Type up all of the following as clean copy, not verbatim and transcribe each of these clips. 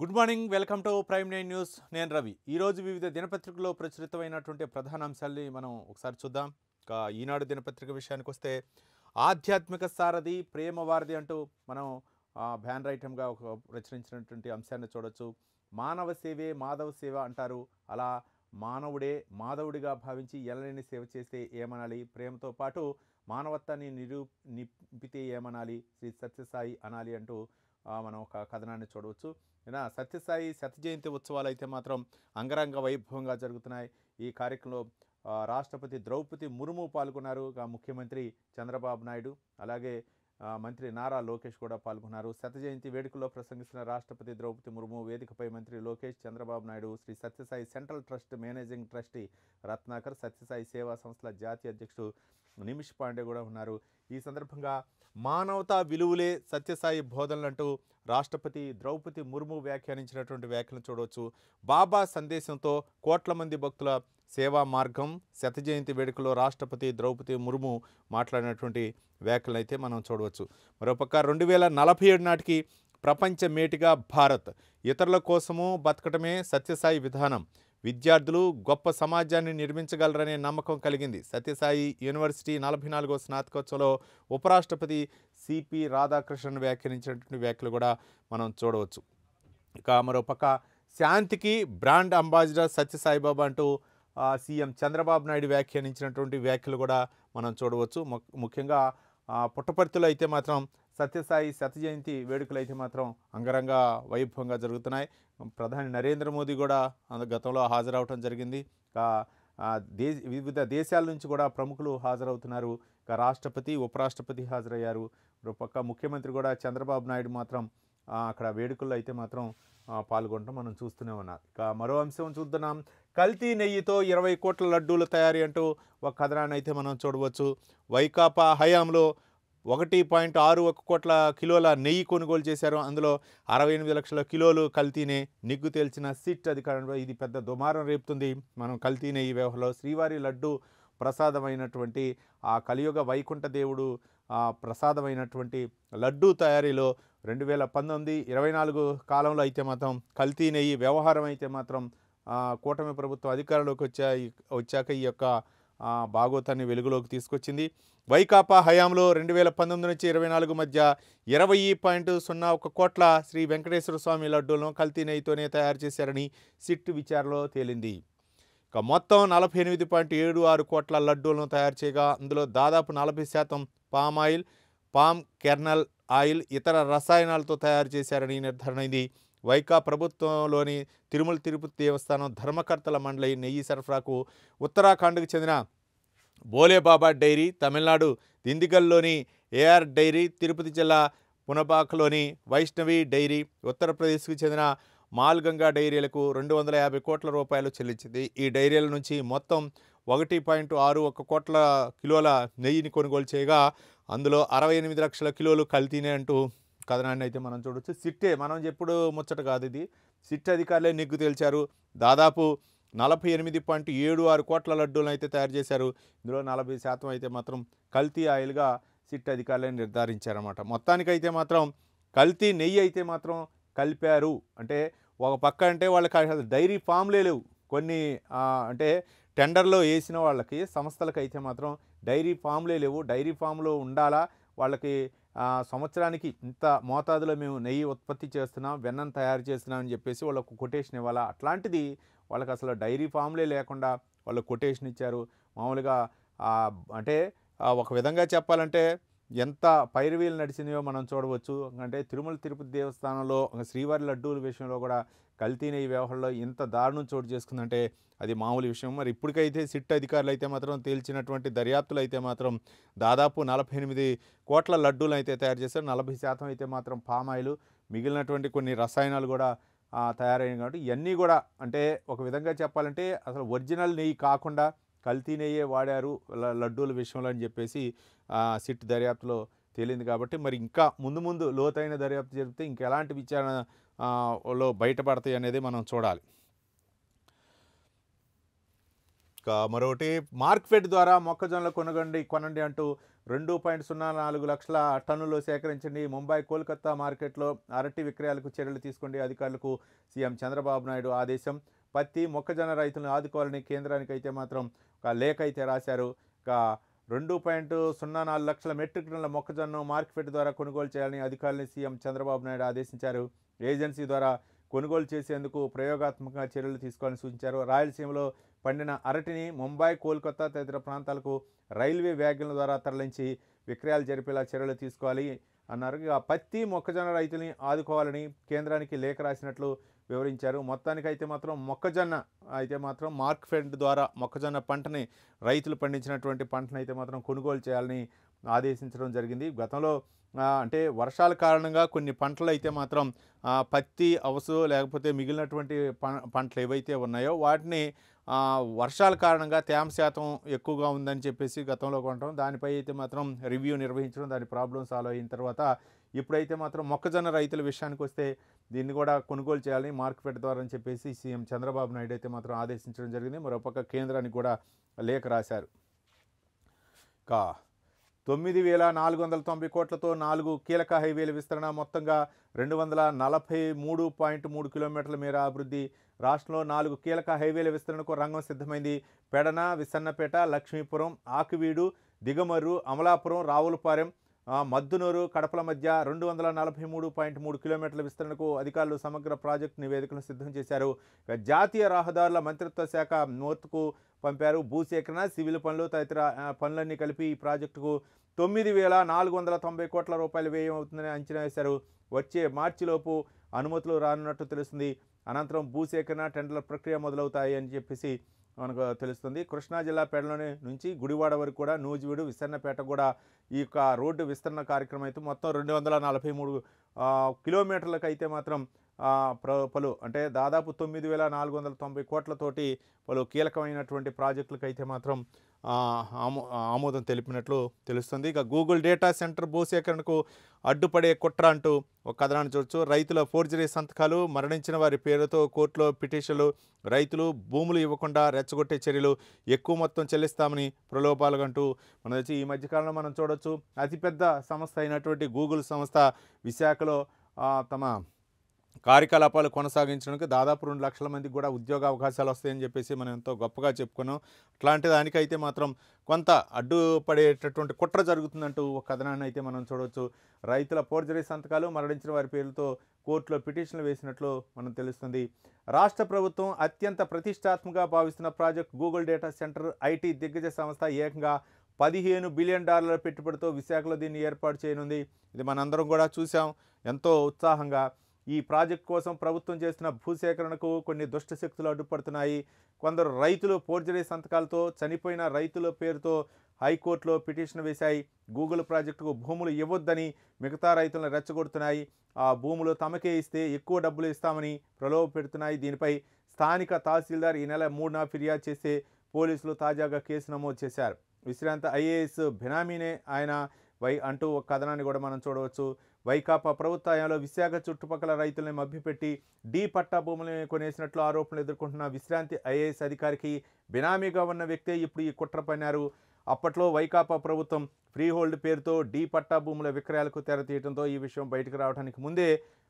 Good morning, welcome to prime nine news. నేను రవి. ఈరోజు వివిధ దినపత్రికల్లో ప్రచురితమైనటువంటి ప్రధాన అంశాలని మనం ఒకసారి చూద్దాం. ఈనాడు దినపత్రిక విషయానికి వస్తే ఆధ్యాత్మిక సారథి ప్రేమ వారధి అంటూ మనం బ్యానర్ ఐటమ్గా ఒక రచరించినటువంటి అంశాన్ని చూడొచ్చు. మానవ సేవే మాధవ సేవ అంటారు. అలా మానవుడే మాధవుడిగా భావించి ఎనలేని సేవ చేస్తే ఏమనాలి, ప్రేమతో పాటు మానవత్వాన్ని నింపితే ఏమనాలి, శ్రీ సత్యసాయి అనాలి అంటూ మనం ఒక కథనాన్ని చూడవచ్చు. సత్యసాయి శత జయంతి ఉత్సవాలు అయితే మాత్రం అంగరంగ వైభవంగా జరుగుతున్నాయి. ఈ కార్యక్రమంలో రాష్ట్రపతి ద్రౌపది ముర్ము పాల్గొన్నారు. ముఖ్యమంత్రి చంద్రబాబు నాయుడు, అలాగే మంత్రి నారా లోకేష్ కూడా పాల్గొన్నారు. శత జయంతి వేడుకల్లో ప్రసంగిస్తున్న రాష్ట్రపతి ద్రౌపది ముర్ము వేదికపై మంత్రి Lokesh, Chandrababu Naidu, Sri Sathya Sai central trust managing trustee Ratnakar, Sathya Sai సేవా సంస్థల జాతీయ అధ్యక్షుడు నిమిష్ పాండే కూడా ఉన్నారు. ఈ సందర్భంగా మానవతా విలువలే సత్యసాయి బోధనలంటూ రాష్ట్రపతి ద్రౌపది ముర్ము వ్యాఖ్యానించినటువంటి వ్యాఖ్యలను చూడవచ్చు. బాబా సందేశంతో కోట్ల మంది భక్తుల సేవా మార్గం, శత జయంతి వేడుకలో రాష్ట్రపతి ద్రౌపది ముర్ము మాట్లాడినటువంటి వ్యాఖ్యలను అయితే మనం చూడవచ్చు. మరోపక్క 2047 నాటికి ప్రపంచ మేటిగా భారత్, ఇతరుల కోసము బతకటమే సత్యసాయి విధానం, విద్యార్థులు గొప్ప సమాజాన్ని నిర్మించగలరనే నమ్మకం కలిగింది. సత్యసాయి యూనివర్సిటీ 44వ స్నాతకోత్సవంలో ఉపరాష్ట్రపతి సిపి రాధాకృష్ణన్ వ్యాఖ్యానించినటువంటి వ్యాఖ్యలు కూడా మనం చూడవచ్చు. మరోపక్క శాంతికి బ్రాండ్ అంబాసిడర్ సత్యసాయిబాబా అంటూ సీఎం చంద్రబాబు నాయుడు వ్యాఖ్యానించినటువంటి వ్యాఖ్యలు కూడా మనం చూడవచ్చు. ముఖ్యంగా పుట్టపర్తిలో అయితే మాత్రం సత్యసాయి శత జయంతి వేడుకలు అయితే మాత్రం అంగరంగ వైభవంగా జరుగుతున్నాయి. ప్రధాని నరేంద్ర మోదీ కూడా గతంలో హాజరవటం జరిగింది. వివిధ దేశాల నుంచి కూడా ప్రముఖులు హాజరవుతున్నారు. రాష్ట్రపతి, ఉపరాష్ట్రపతి హాజరయ్యారు. పక్క ముఖ్యమంత్రి కూడా చంద్రబాబు నాయుడు మాత్రం అక్కడ వేడుకల్లో అయితే మాత్రం పాల్గొనడం మనం చూస్తూనే ఉన్నాం. మరో అంశం చూద్దాం. కల్తీ నెయ్యితో 20 కోట్ల లడ్డూల తయారీ అంటూ ఒక కథనాన్ని అయితే మనం చూడవచ్చు. వైకాపా హయాంలో 1.61 కోట్ల కిలోల నెయ్యి కొనుగోలు చేశారు. అందులో 68 లక్షల కిలోలు కల్తీనే నిగ్గు తేల్చిన సిట్ అధికారంలో ఇది పెద్ద దుమారం రేపుతుంది. మనం కల్తీ నెయ్యి వ్యవహారంలో శ్రీవారి లడ్డు ప్రసాదమైనటువంటి ఆ కలియుగ వైకుంఠ దేవుడు ప్రసాదమైనటువంటి లడ్డూ తయారీలో 2019-24 కాలంలో అయితే మాత్రం కల్తీ నెయ్యి వ్యవహారం అయితే మాత్రం కూటమి ప్రభుత్వం అధికారంలోకి వచ్చాక ఈ యొక్క భాగోతాన్ని వెలుగులోకి తీసుకొచ్చింది. వైకాపా హయాంలో 2019 నుంచి 24 మధ్య 20.01 కోట్ల శ్రీ వెంకటేశ్వర స్వామి లడ్డూలను కల్తీ నెయ్యితోనే తయారు చేశారని సిట్ విచారణలో తేలింది. మొత్తం 48.76 కోట్ల లడ్డూలను తయారు చేయగా అందులో దాదాపు 40% పామాయిల్, పామ్ కెర్నల్ ఆయిల్, ఇతర రసాయనాలతో తయారు చేశారని నిర్ధారణ అయింది. వైకా ప్రభుత్వంలోని తిరుమల తిరుపతి దేవస్థానం ధర్మకర్తల మండలి నెయ్యి సరఫరాకు ఉత్తరాఖండ్కు చెందిన బోలేబాబా డైరీ, తమిళనాడు దిందిగల్లోని ఏఆర్ డైరీ, తిరుపతి జిల్లా పునపాకలోని వైష్ణవి డైరీ, ఉత్తరప్రదేశ్కు చెందిన మాల్గంగా డైరీలకు 250 కోట్ల రూపాయలు చెల్లించింది. ఈ డైరీల నుంచి మొత్తం 1.61 కోట్ల కిలోల నెయ్యిని కొనుగోలు చేయగా అందులో 68 లక్షల కిలోలు కల్తీనే అంటూ కథనాన్ని అయితే మనం చూడవచ్చు. సిట్టే, మనం ఎప్పుడు ముచ్చట కాదు ఇది, సిట్ అధికారులే నిగ్గు తేల్చారు. దాదాపు 48.76 కోట్ల లడ్డూలను అయితే తయారు చేశారు. ఇందులో 40% అయితే మాత్రం కల్తీ ఆయిల్గా సిట్ అధికారులే నిర్ధారించారన్నమాట. మొత్తానికైతే మాత్రం కల్తీ నెయ్యి అయితే మాత్రం కలిపారు. అంటే ఒక పక్క అంటే వాళ్ళకి డైరీ ఫామ్లే లేవు. కొన్ని అంటే టెండర్లో వేసిన వాళ్ళకి సంస్థలకు అయితే మాత్రం డైరీ ఫామ్లే లేవు. డైరీ ఫామ్లో ఉండాలా, వాళ్ళకి సంవత్సరానికి ఇంత మోతాదులో మేము నెయ్యి ఉత్పత్తి చేస్తున్నాం, వెన్నను తయారు చేస్తున్నాం అని చెప్పేసి వాళ్ళకు కొటేషన్ ఇవ్వాలా. అట్లాంటిది వాళ్ళకి అసలు డైరీ ఫామ్లే లేకుండా వాళ్ళు కొటేషన్ ఇచ్చారు. మామూలుగా అంటే ఒక విధంగా చెప్పాలంటే ఎంత పైరువీలు నడిచినాయో మనం చూడవచ్చు. అంటే తిరుమల తిరుపతి దేవస్థానంలో శ్రీవారి లడ్డూల విషయంలో కూడా కల్తీ నెయ్యి వ్యవహారంలో ఇంత దారుణం చోటు చేసుకుందంటే అది మామూలు విషయం. మరి ఇప్పటికైతే సిట్ అధికారులు అయితే మాత్రం తేల్చినటువంటి దర్యాప్తులు అయితే మాత్రం దాదాపు 48 కోట్ల లడ్డూలు అయితే తయారు చేశారు. 40% అయితే మాత్రం పామాయిల్, మిగిలినటువంటి కొన్ని రసాయనాలు కూడా తయారయ్యాయి. కాబట్టి ఇవన్నీ కూడా అంటే ఒక విధంగా చెప్పాలంటే అసలు ఒరిజినల్ నెయ్యి కాకుండా కల్తీ నెయ్యే వాడారు లడ్డూల విషయంలో అని చెప్పేసి సిట్ దర్యాప్తులో తేలింది. కాబట్టి మరి ఇంకా ముందు లోతైన దర్యాప్తు జరిపితే ఇంకెలాంటి విచారణలో బయటపడతాయి అనేది మనం చూడాలి. మరొకటి మార్క్ఫెడ్ ద్వారా మొక్కజొన్నల కొనండి అంటూ 2.04 లక్షల టన్నులు సేకరించండి. ముంబై, కోల్కతా మార్కెట్లో అరటి విక్రయాలకు చర్యలు తీసుకోండి. అధికారులకు సీఎం చంద్రబాబు నాయుడు ఆదేశం. పత్తి, మొక్కజొన్న రైతులను ఆదుకోవాలని కేంద్రానికి అయితే మాత్రం ఒక లేఖ అయితే రాశారు. 2.04 లక్షల మెట్రిక్ టన్నుల మొక్కజొన్నను మార్క్ఫెడ్ ద్వారా కొనుగోలు చేయాలని అధికారులను సీఎం చంద్రబాబు నాయుడు ఆదేశించారు. ఏజెన్సీ ద్వారా కొనుగోలు చేసేందుకు ప్రయోగాత్మకంగా చర్యలు తీసుకోవాలని సూచించారు. రాయలసీమలో పండిన అరటిని ముంబై, కోల్కతా తదితర ప్రాంతాలకు రైల్వే వ్యాగన్ల ద్వారా తరలించి విక్రయాలు జరిపేలా చర్యలు తీసుకోవాలి అన్నారు. పత్తి, మొక్కజొన్న రైతుల్ని ఆదుకోవాలని కేంద్రానికి లేఖ రాసినట్లు వివరించారు. మొత్తానికైతే మాత్రం మొక్కజొన్న అయితే మాత్రం మార్క్ఫెడ్ ద్వారా మొక్కజొన్న పంటని రైతులు పండించినటువంటి పంటను అయితే మాత్రం కొనుగోలు చేయాలని ఆదేశించడం జరిగింది. గతంలో అంటే వర్షాల కారణంగా కొన్ని పంటలు అయితే మాత్రం పత్తి అవసు లేకపోతే మిగిలినటువంటి పంటలు ఏవైతే ఉన్నాయో వాటిని వర్షాల కారణంగా తేమ శాతం ఎక్కువగా ఉందని చెప్పేసి గతంలో కొనడం, దానిపై అయితే మాత్రం రివ్యూ నిర్వహించడం, దాని ప్రాబ్లం సాల్వ్ అయిన తర్వాత ఇప్పుడైతే మాత్రం మొక్కజొన్న రైతుల విషయానికి వస్తే దీన్ని కూడా కొనుగోలు చేయాలని మార్క్ఫెడ్ ద్వారా అని చెప్పేసి సీఎం చంద్రబాబు నాయుడు అయితే మాత్రం ఆదేశించడం జరిగింది. మరోపక్క కేంద్రానికి కూడా లేఖ రాశారు. 9,490 కోట్లతో 4 కీలక హైవేల విస్తరణ, మొత్తంగా 243.3 కిలోమీటర్ల మేర అభివృద్ధి. రాష్ట్రంలో 4 కీలక హైవేల విస్తరణకు రంగం సిద్ధమైంది. పెడన, విసన్నపేట, లక్ష్మీపురం, ఆకివీడు, దిగమర్రు, అమలాపురం, రావులపాలెం, మద్దునూరు, కడపల మధ్య 243.3 కిలోమీటర్ల విస్తరణకు అధికారులు సమగ్ర ప్రాజెక్టు నివేదికను సిద్ధం చేశారు. జాతీయ రహదారుల మంత్రిత్వ శాఖ నోర్త్కు పంపారు. భూసేకరణ, సివిల్ పనులు తదితర పనులన్నీ కలిపి ఈ ప్రాజెక్టుకు 9,490 కోట్ల రూపాయలు వ్యయం అవుతుందని అంచనా వేశారు. వచ్చే మార్చిలోపు అనుమతులు రానున్నట్టు తెలుస్తుంది. అనంతరం భూసేకరణ, టెండర్ల ప్రక్రియ మొదలవుతాయి అని చెప్పేసి మనకు తెలుస్తుంది. కృష్ణా జిల్లా పెడలోని నుంచి గుడివాడ వరకు కూడా, నూజివీడు, విసన్నపేట కూడా ఈ యొక్క రోడ్డు విస్తరణ కార్యక్రమం అయితే మొత్తం 243 కిలోమీటర్లకు అయితే మాత్రం పలు అంటే దాదాపు 9,490 కోట్లతోటి పలు కీలకమైనటువంటి ప్రాజెక్టులకు అయితే మాత్రం ఆమోదం తెలిపినట్లు తెలుస్తుంది. ఇక గూగుల్ డేటా సెంటర్ భూసేకరణకు అడ్డుపడే కుట్ర అంటూ ఒక కథనాన్ని చూడొచ్చు. రైతుల ఫోర్జరీ సంతకాలు, మరణించిన వారి పేరుతో కోర్టులో పిటిషన్లు, రైతులు భూములు ఇవ్వకుండా రెచ్చగొట్టే చర్యలు, ఎక్కువ మొత్తం చెల్లిస్తామని ప్రలోభాలు అంటూ మనం వచ్చి ఈ మధ్యకాలంలో మనం చూడొచ్చు. అతిపెద్ద సంస్థ అయినటువంటి గూగుల్ సంస్థ విశాఖలో తమ కార్యకలాపాలు కొనసాగించడానికి దాదాపు 2 లక్షల మందికి కూడా ఉద్యోగ అవకాశాలు వస్తాయని చెప్పేసి మనం ఎంతో గొప్పగా చెప్పుకున్నాం. అట్లాంటి దానికైతే మాత్రం కొంత అడ్డుపడేటటువంటి కుట్ర జరుగుతుందంటూ ఒక కథనాన్ని అయితే మనం చూడవచ్చు. రైతుల ఫోర్జరీ సంతకాలు, మరణించిన వారి పేర్లతో కోర్టులో పిటిషన్లు వేసినట్లు మనం తెలుస్తుంది. రాష్ట్ర ప్రభుత్వం అత్యంత ప్రతిష్టాత్మకంగా భావిస్తున్న project Google data centre IT దిగ్గజ సంస్థ ఏకంగా $15 బిలియన్ పెట్టుబడితో విశాఖలో దీన్ని ఏర్పాటు చేయనుంది. ఇది మనందరం కూడా చూసాం ఎంతో ఉత్సాహంగా. ఈ ప్రాజెక్ట్ కోసం ప్రభుత్వం చేస్తున్న భూసేకరణకు కొన్ని దుష్ట శక్తులు అడ్డుపడుతున్నాయి. కొందరు రైతులు ఫోర్జరీ సంతకాలతో చనిపోయిన రైతుల పేరుతో హైకోర్టులో పిటిషన్ వేశాయి. గూగుల్ ప్రాజెక్టుకు భూములు ఇవ్వొద్దని మిగతా రైతులను రెచ్చగొడుతున్నాయి. ఆ భూములు తమకే ఇస్తే ఎక్కువ డబ్బులు ఇస్తామని ప్రలోభ పెడుతున్నాయి. దీనిపై స్థానిక తహసీల్దార్ ఈ నెల 3న ఫిర్యాదు చేస్తే పోలీసులు తాజాగా కేసు నమోదు చేశారు. విశ్రాంత ఐఏఎస్ బినామీనే ఆయన అంటూ ఒక కథనాన్ని కూడా మనం చూడవచ్చు. వైకాపా ప్రభుత్వంలో విశాఖ చుట్టుపక్కల రైతులను మభ్యపెట్టి డీ పట్టా భూములను కొనేసినట్లు ఆరోపణలు ఎదుర్కొంటున్న విశ్రాంతి ఐఏఎస్ అధికారికి బినామీగా ఉన్న వ్యక్తే ఇప్పుడు ఈ కుట్ర పన్నారు. అప్పట్లో వైకాపా ప్రభుత్వం ఫ్రీ హోల్డ్ పేరుతో డీ పట్టా భూముల విక్రయాలకు తెరతీయడంతో ఈ విషయం బయటకు రావడానికి ముందే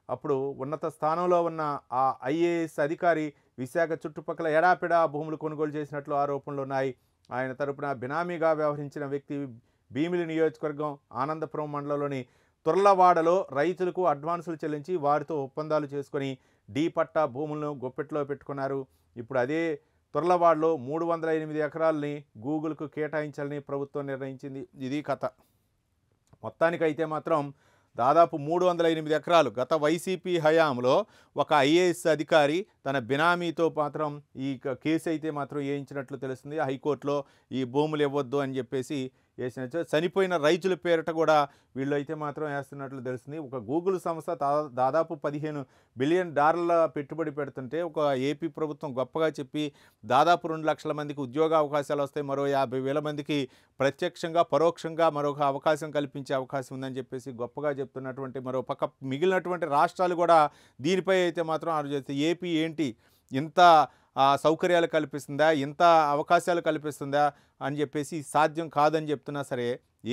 అప్పుడు ఉన్నత స్థానంలో ఉన్న ఆ ఐఏఎస్ అధికారి విశాఖ చుట్టుపక్కల ఎడాపెడా భూములు కొనుగోలు చేసినట్లు ఆరోపణలు ఉన్నాయి. ఆయన తరపున బినామీగా వ్యవహరించిన వ్యక్తి భీమిలి నియోజకవర్గం ఆనందపురం మండలంలోని తుర్లవాడలో రైతులకు అడ్వాన్సులు చెల్లించి వారితో ఒప్పందాలు చేసుకొని డీ పట్టా భూములను గుప్పెట్లో పెట్టుకున్నారు. ఇప్పుడు అదే తుర్లవాడలో 308 ఎకరాలని గూగుల్కు కేటాయించాలని ప్రభుత్వం నిర్ణయించింది. ఇది కథ. మొత్తానికైతే మాత్రం దాదాపు 308 ఎకరాలు గత వైసీపీ హయాంలో ఒక ఐఏఎస్ అధికారి తన బినామీతో మాత్రం ఈ కేసు అయితే మాత్రం వేయించినట్లు తెలుస్తుంది. హైకోర్టులో ఈ భూములు ఇవ్వద్దు అని చెప్పేసి వేసినట్టు, చనిపోయిన రైతుల పేరిట కూడా వీళ్ళు అయితే మాత్రం వేస్తున్నట్లు తెలుస్తుంది. ఒక గూగుల్ సంస్థ దాదాపు $15 బిలియన్ పెట్టుబడి పెడుతుంటే ఒక ఏపీ ప్రభుత్వం గొప్పగా చెప్పి దాదాపు 2 లక్షల మందికి ఉద్యోగ అవకాశాలు వస్తాయి, మరో 50,000 మందికి ప్రత్యక్షంగా పరోక్షంగా మరొక అవకాశం కల్పించే అవకాశం ఉందని చెప్పేసి గొప్పగా చెప్తున్నటువంటి మరో పక్క మిగిలినటువంటి రాష్ట్రాలు కూడా దీనిపై అయితే మాత్రం ఆలోచిస్తాయి. ఏపీ ఏంటి ఇంత సౌకర్యాలు కల్పిస్తుందా, ఇంత అవకాశాలు కల్పిస్తుందా అని చెప్పేసి సాధ్యం కాదని చెప్తున్నా సరే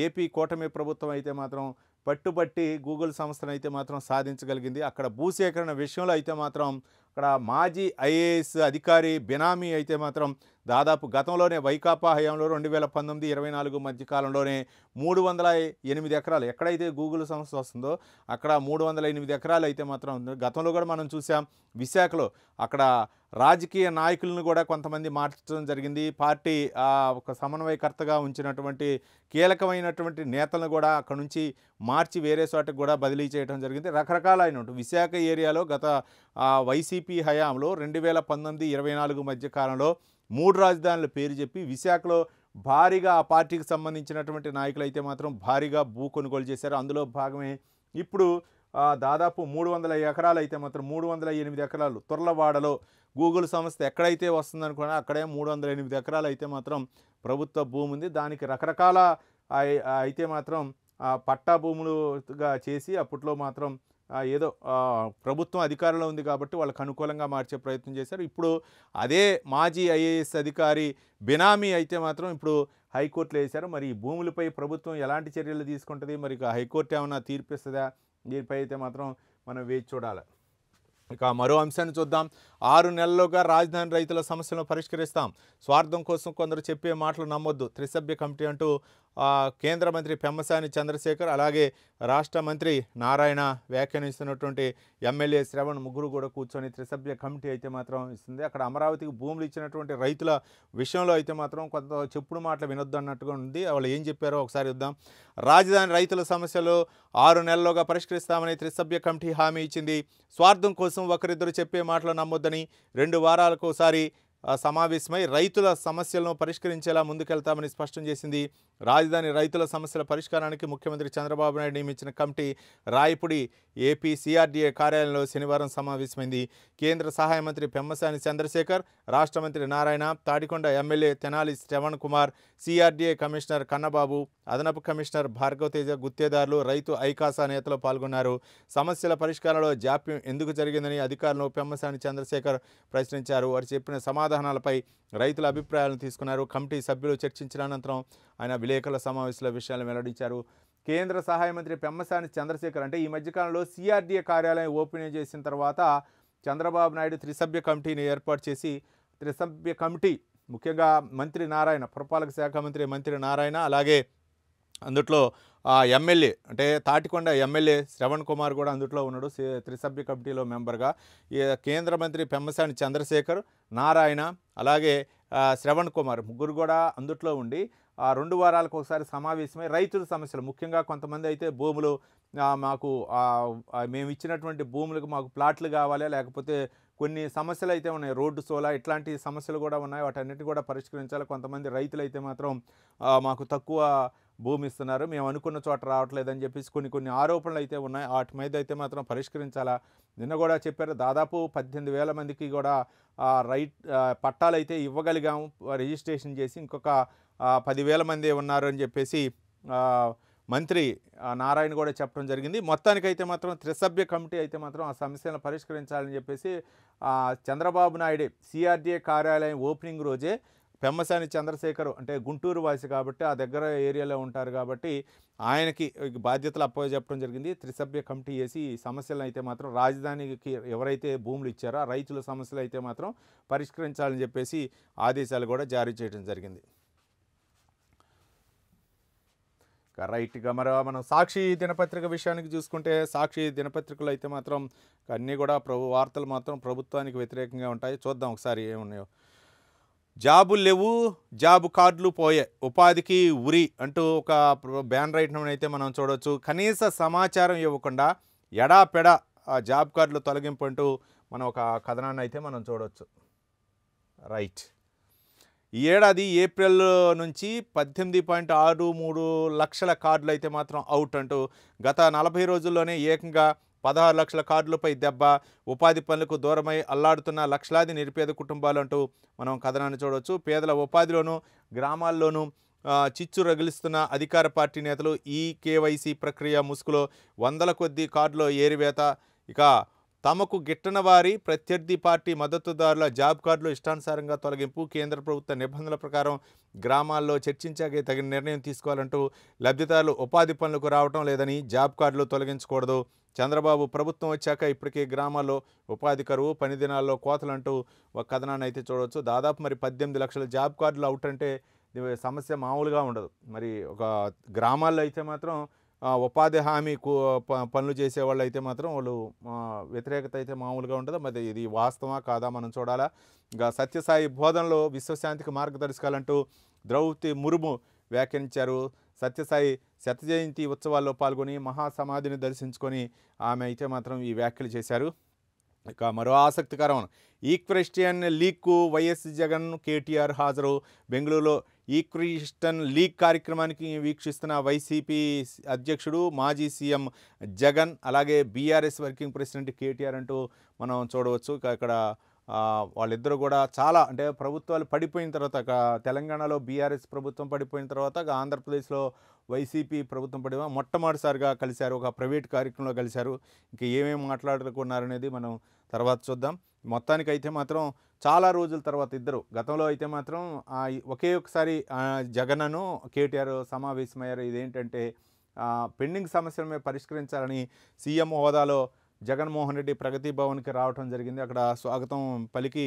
ఏపీ కూటమి ప్రభుత్వం అయితే మాత్రం పట్టుబట్టి గూగుల్ సంస్థను అయితే మాత్రం సాధించగలిగింది. అక్కడ భూసేకరణ విషయంలో అయితే మాత్రం అక్కడ మాజీ ఐఏఎస్ అధికారి బినామీ అయితే మాత్రం దాదాపు గతంలోనే వైకాపా హయాంలో 2019-24 మధ్య కాలంలోనే 308 ఎకరాలు ఎక్కడైతే గూగుల్ సంస్థ వస్తుందో అక్కడ 308 ఎకరాలు అయితే మాత్రం గతంలో కూడా మనం చూసాం. విశాఖలో అక్కడ రాజకీయ నాయకులను కూడా కొంతమంది మార్చడం జరిగింది. పార్టీ ఒక సమన్వయకర్తగా ఉంచినటువంటి కీలకమైనటువంటి నేతలను కూడా అక్కడ నుంచి మార్చి వేరే చోటకు కూడా బదిలీ చేయడం జరిగింది. రకరకాలైన విశాఖ ఏరియాలో గత వైసీపీ హయాంలో 2019-24 మధ్య కాలంలో 3 రాజధానుల పేరు చెప్పి విశాఖలో భారీగా ఆ పార్టీకి సంబంధించినటువంటి నాయకులు అయితే మాత్రం భారీగా భూ కొనుగోలు చేశారు. అందులో భాగమే ఇప్పుడు దాదాపు 300 ఎకరాలు అయితే మాత్రం 308 ఎకరాలు తుర్లవాడలో గూగుల్ సంస్థ ఎక్కడైతే వస్తుందనుకున్నా అక్కడే 308 ఎకరాలు అయితే మాత్రం ప్రభుత్వ భూమి ఉంది. దానికి రకరకాల అయితే మాత్రం పట్టా భూములుగా చేసి అప్పట్లో మాత్రం ఏదో ప్రభుత్వం అధికారంలో ఉంది కాబట్టి వాళ్ళకు అనుకూలంగా మార్చే ప్రయత్నం చేశారు. ఇప్పుడు అదే మాజీ ఐఏఎస్ అధికారి బినామీ అయితే మాత్రం ఇప్పుడు హైకోర్టులో వేశారు. మరి ఈ భూములపై ప్రభుత్వం ఎలాంటి చర్యలు తీసుకుంటుంది, మరి హైకోర్టు ఏమైనా తీర్పిస్తుందా, దీనిపై అయితే మాత్రం మనం వేచి చూడాలి. ఇక మరో అంశాన్ని చూద్దాం. 6 నెలల్లోగా రాజధాని రైతుల సమస్యలను పరిష్కరిస్తాం, స్వార్థం కోసం కొందరు చెప్పే మాటలు నమ్మొద్దు, త్రిసభ్య కమిటీ అంటూ కేంద్ర మంత్రి పెమ్మసాని చంద్రశేఖర్ అలాగే రాష్ట్ర మంత్రి నారాయణ వ్యాఖ్యానిస్తున్నటువంటి ఎమ్మెల్యే శ్రవణ్ ముగ్గురు కూడా కూర్చొని త్రిసభ్య కమిటీ అయితే మాత్రం ఇస్తుంది. అక్కడ అమరావతికి భూములు ఇచ్చినటువంటి రైతుల విషయంలో అయితే మాత్రం కొంత చెప్పుడు మాటలు వినొద్దు అన్నట్టుగా ఉంది. వాళ్ళు ఏం చెప్పారో ఒకసారి చూద్దాం. రాజధాని రైతుల సమస్యలు 6 నెలల్లోగా పరిష్కరిస్తామని త్రిసభ్య కమిటీ హామీ ఇచ్చింది. స్వార్థం కోసం ఒకరిద్దరు చెప్పే మాటలు నమ్మొద్దని 2 వారాలకు ఒకసారి సమావేశమై రైతుల సమస్యలను పరిష్కరించేలా ముందుకెళ్తామని స్పష్టం చేసింది. రాజధాని రైతుల సమస్యల పరిష్కారానికి ముఖ్యమంత్రి చంద్రబాబు నాయుడు నియమించిన కమిటీ రాయపుడి ఏపీ సిఆర్డీఏ కార్యాలయంలో శనివారం సమావేశమైంది. కేంద్ర సహాయ మంత్రి పెమ్మసాని చంద్రశేఖర్, రాష్ట్ర మంత్రి Narayana, Tadikonda MLA Tenali Shravan Kumar, CRDA commissioner Kannababu, అదనపు కమిషనర్ భార్గవ తేజ, గుత్తేదారులు, రైతు ఐకాసా నేతలు పాల్గొన్నారు. సమస్యల పరిష్కారంలో జాప్యం ఎందుకు జరిగిందని అధికారులను పెమ్మసాని చంద్రశేఖర్ ప్రశ్నించారు. వారు చెప్పిన సమాధానాలపై రైతుల అభిప్రాయాలను తీసుకున్నారు. కమిటీ సభ్యులు చర్చించిన అనంతరం ఆయన విలేకరుల సమావేశంలో విషయాలను వెల్లడించారు. కేంద్ర సహాయ మంత్రి పెమ్మసాని చంద్రశేఖర్ అంటే ఈ మధ్యకాలంలో సిఆర్డీఏ కార్యాలయం ఓపెన్ చేసిన తర్వాత చంద్రబాబు నాయుడు త్రిసభ్య కమిటీని ఏర్పాటు చేసి త్రిసభ్య కమిటీ ముఖ్యంగా మంత్రి నారాయణ, పురపాలక శాఖ మంత్రి నారాయణ, అలాగే అందుట్లో ఎమ్మెల్యే అంటే తాటికొండ ఎమ్మెల్యే శ్రవణ్ కుమార్ కూడా అందుట్లో ఉన్నాడు త్రిసభ్య కమిటీలో మెంబర్గా. కేంద్ర మంత్రి పెమ్మసాని చంద్రశేఖర్, నారాయణ, అలాగే శ్రవణ్ కుమార్ ముగ్గురు కూడా అందుట్లో ఉండి 2 వారాలకు ఒకసారి సమావేశమై రైతుల సమస్యలు ముఖ్యంగా కొంతమంది అయితే భూములు మాకు మేము ఇచ్చినటువంటి భూములకు మాకు ప్లాట్లు కావాలి, లేకపోతే కొన్ని సమస్యలు అయితే ఉన్నాయి, రోడ్డు సోలా ఇట్లాంటి సమస్యలు కూడా ఉన్నాయి, వాటన్నిటి కూడా పరిష్కరించాలి. కొంతమంది రైతులు అయితే మాత్రం మాకు తక్కువ భూమి ఇస్తున్నారు, మేము అనుకున్న చోట రావట్లేదని చెప్పేసి కొన్ని ఆరోపణలు అయితే ఉన్నాయి. వాటి మీద అయితే మాత్రం పరిష్కరించాలా. నిన్న కూడా చెప్పారు దాదాపు 18,000 మందికి కూడా పట్టాలు అయితే ఇవ్వగలిగాము రిజిస్ట్రేషన్ చేసి, ఇంకొక 10,000 మంది ఉన్నారు అని చెప్పేసి మంత్రి నారాయణ కూడా చెప్పడం జరిగింది. మొత్తానికైతే మాత్రం త్రిసభ్య కమిటీ అయితే మాత్రం ఆ సమస్యలను పరిష్కరించాలని చెప్పేసి చంద్రబాబు నాయుడు సిఆర్డీఏ కార్యాలయం ఓపెనింగ్ రోజే పెమ్మసాని చంద్రశేఖర్ అంటే గుంటూరు వాసి కాబట్టి ఆ దగ్గర ఏరియాలో ఉంటారు కాబట్టి ఆయనకి బాధ్యతలు అప్పచెప్పడం జరిగింది. త్రిసభ్య కమిటీ వేసి సమస్యలను అయితే మాత్రం రాజధానికి ఎవరైతే భూములు ఇచ్చారో ఆ రైతుల సమస్యలు అయితే మాత్రం పరిష్కరించాలని చెప్పేసి ఆదేశాలు కూడా జారీ చేయడం జరిగింది. రైట్గా మనం సాక్షి దినపత్రిక విషయానికి చూసుకుంటే సాక్షి దినపత్రికలు అయితే మాత్రం అన్నీ కూడా వార్తలు మాత్రం ప్రభుత్వానికి వ్యతిరేకంగా ఉంటాయి. చూద్దాం ఒకసారి ఏమున్నాయో. జాబులు లేవు, జాబు కార్డులు పోయే, ఉపాధికి ఉరి అంటూ ఒక బ్యానర్ ఐటమ్ అయితే మనం చూడవచ్చు. కనీస సమాచారం ఇవ్వకుండా ఎడాపెడా జాబ్ కార్డులు తొలగింపు అంటూ మనం ఒక కథనాన్ని అయితే మనం చూడవచ్చు. రైట్, ఈ ఏడాది ఏప్రిల్ నుంచి 18.63 లక్షల కార్డులు అయితే మాత్రం అవుట్ అంటూ గత 40 రోజుల్లోనే ఏకంగా 16 లక్షల కార్డులపై దెబ్బ, ఉపాధి పనులకు దూరమై అల్లాడుతున్న లక్షలాది నిరుపేద కుటుంబాలు అంటూ మనం కథనాన్ని చూడవచ్చు. పేదల ఉపాధిలోనూ గ్రామాల్లోనూ చిచ్చు రగిలిస్తున్న అధికార పార్టీ నేతలు ఈ కేవైసీ ప్రక్రియ ముసుగులో వందల కొద్దీ కార్డులో ఏరివేత. ఇక తమకు గిట్టని వారి ప్రత్యర్థి పార్టీ మద్దతుదారుల జాబ్ కార్డులు ఇష్టానుసారంగా తొలగింపు, కేంద్ర ప్రభుత్వ నిబంధనల ప్రకారం గ్రామాల్లో చర్చించాకే తగిన నిర్ణయం తీసుకోవాలంటూ లబ్ధిదారులు ఉపాధి పనులకు రావటం లేదని, జాబ్ కార్డులు తొలగించకూడదు. చంద్రబాబు ప్రభుత్వం వచ్చాక ఇప్పటికే గ్రామాల్లో ఉపాధి కరువు, పని దినాల్లో కోతలంటూ ఒక కథనాన్ని అయితే చూడవచ్చు. దాదాపు మరి 18 లక్షల జాబ్ కార్డులు అవుట్ అంటే ఇది సమస్య మామూలుగా ఉండదు. మరి ఒక గ్రామాల్లో అయితే మాత్రం ఉపాధి హామీ పనులు చేసేవాళ్ళు అయితే మాత్రం వాళ్ళు వ్యతిరేకత అయితే మామూలుగా ఉండదు. మరి ఇది వాస్తవా కాదా మనం చూడాలా. ఇంకా సత్యసాయి బోధనలో విశ్వశాంతికి మార్గదర్శకాలంటూ ద్రౌపది ముర్ము వ్యాఖ్యానించారు. సత్యసాయి శత జయంతి ఉత్సవాల్లో పాల్గొని మహాసమాధిని దర్శించుకొని ఆమె అయితే మాత్రం ఈ వ్యాఖ్యలు చేశారు. ఇక మరో ఆసక్తికరం, ఈక్వెస్ట్రియన్ లీగ్కు వైఎస్ జగన్, కేటీఆర్ హాజరు. బెంగళూరులో ఈక్వెస్ట్రియన్ లీగ్ కార్యక్రమానికి వీక్షిస్తున్న వైసీపీ అధ్యక్షుడు మాజీ సీఎం జగన్, అలాగే బీఆర్ఎస్ వర్కింగ్ ప్రెసిడెంట్ కేటీఆర్ అంటూ మనం చూడవచ్చు. ఇక్కడ వాళ్ళిద్దరూ కూడా చాలా అంటే ప్రభుత్వాలు పడిపోయిన తర్వాత తెలంగాణలో బీఆర్ఎస్ ప్రభుత్వం పడిపోయిన తర్వాత ఆంధ్రప్రదేశ్లో వైసీపీ ప్రభుత్వం మొట్టమొదటిసారిగా కలిశారు. ఒక ప్రైవేట్ కార్యక్రమంలో కలిశారు. ఇంకా ఏమేమి మాట్లాడుకున్నారనేది మనం తర్వాత చూద్దాం. మొత్తానికైతే మాత్రం చాలా రోజుల తర్వాత ఇద్దరు, గతంలో అయితే మాత్రం ఒకే ఒకసారి జగన్ను కేటీఆర్ సమావేశమయ్యారు. ఇదేంటంటే పెండింగ్ సమస్యలను పరిష్కరించాలని సీఎం హోదాలో జగన్మోహన్ రెడ్డి ప్రగతి భవన్కి రావడం జరిగింది. అక్కడ స్వాగతం పలికి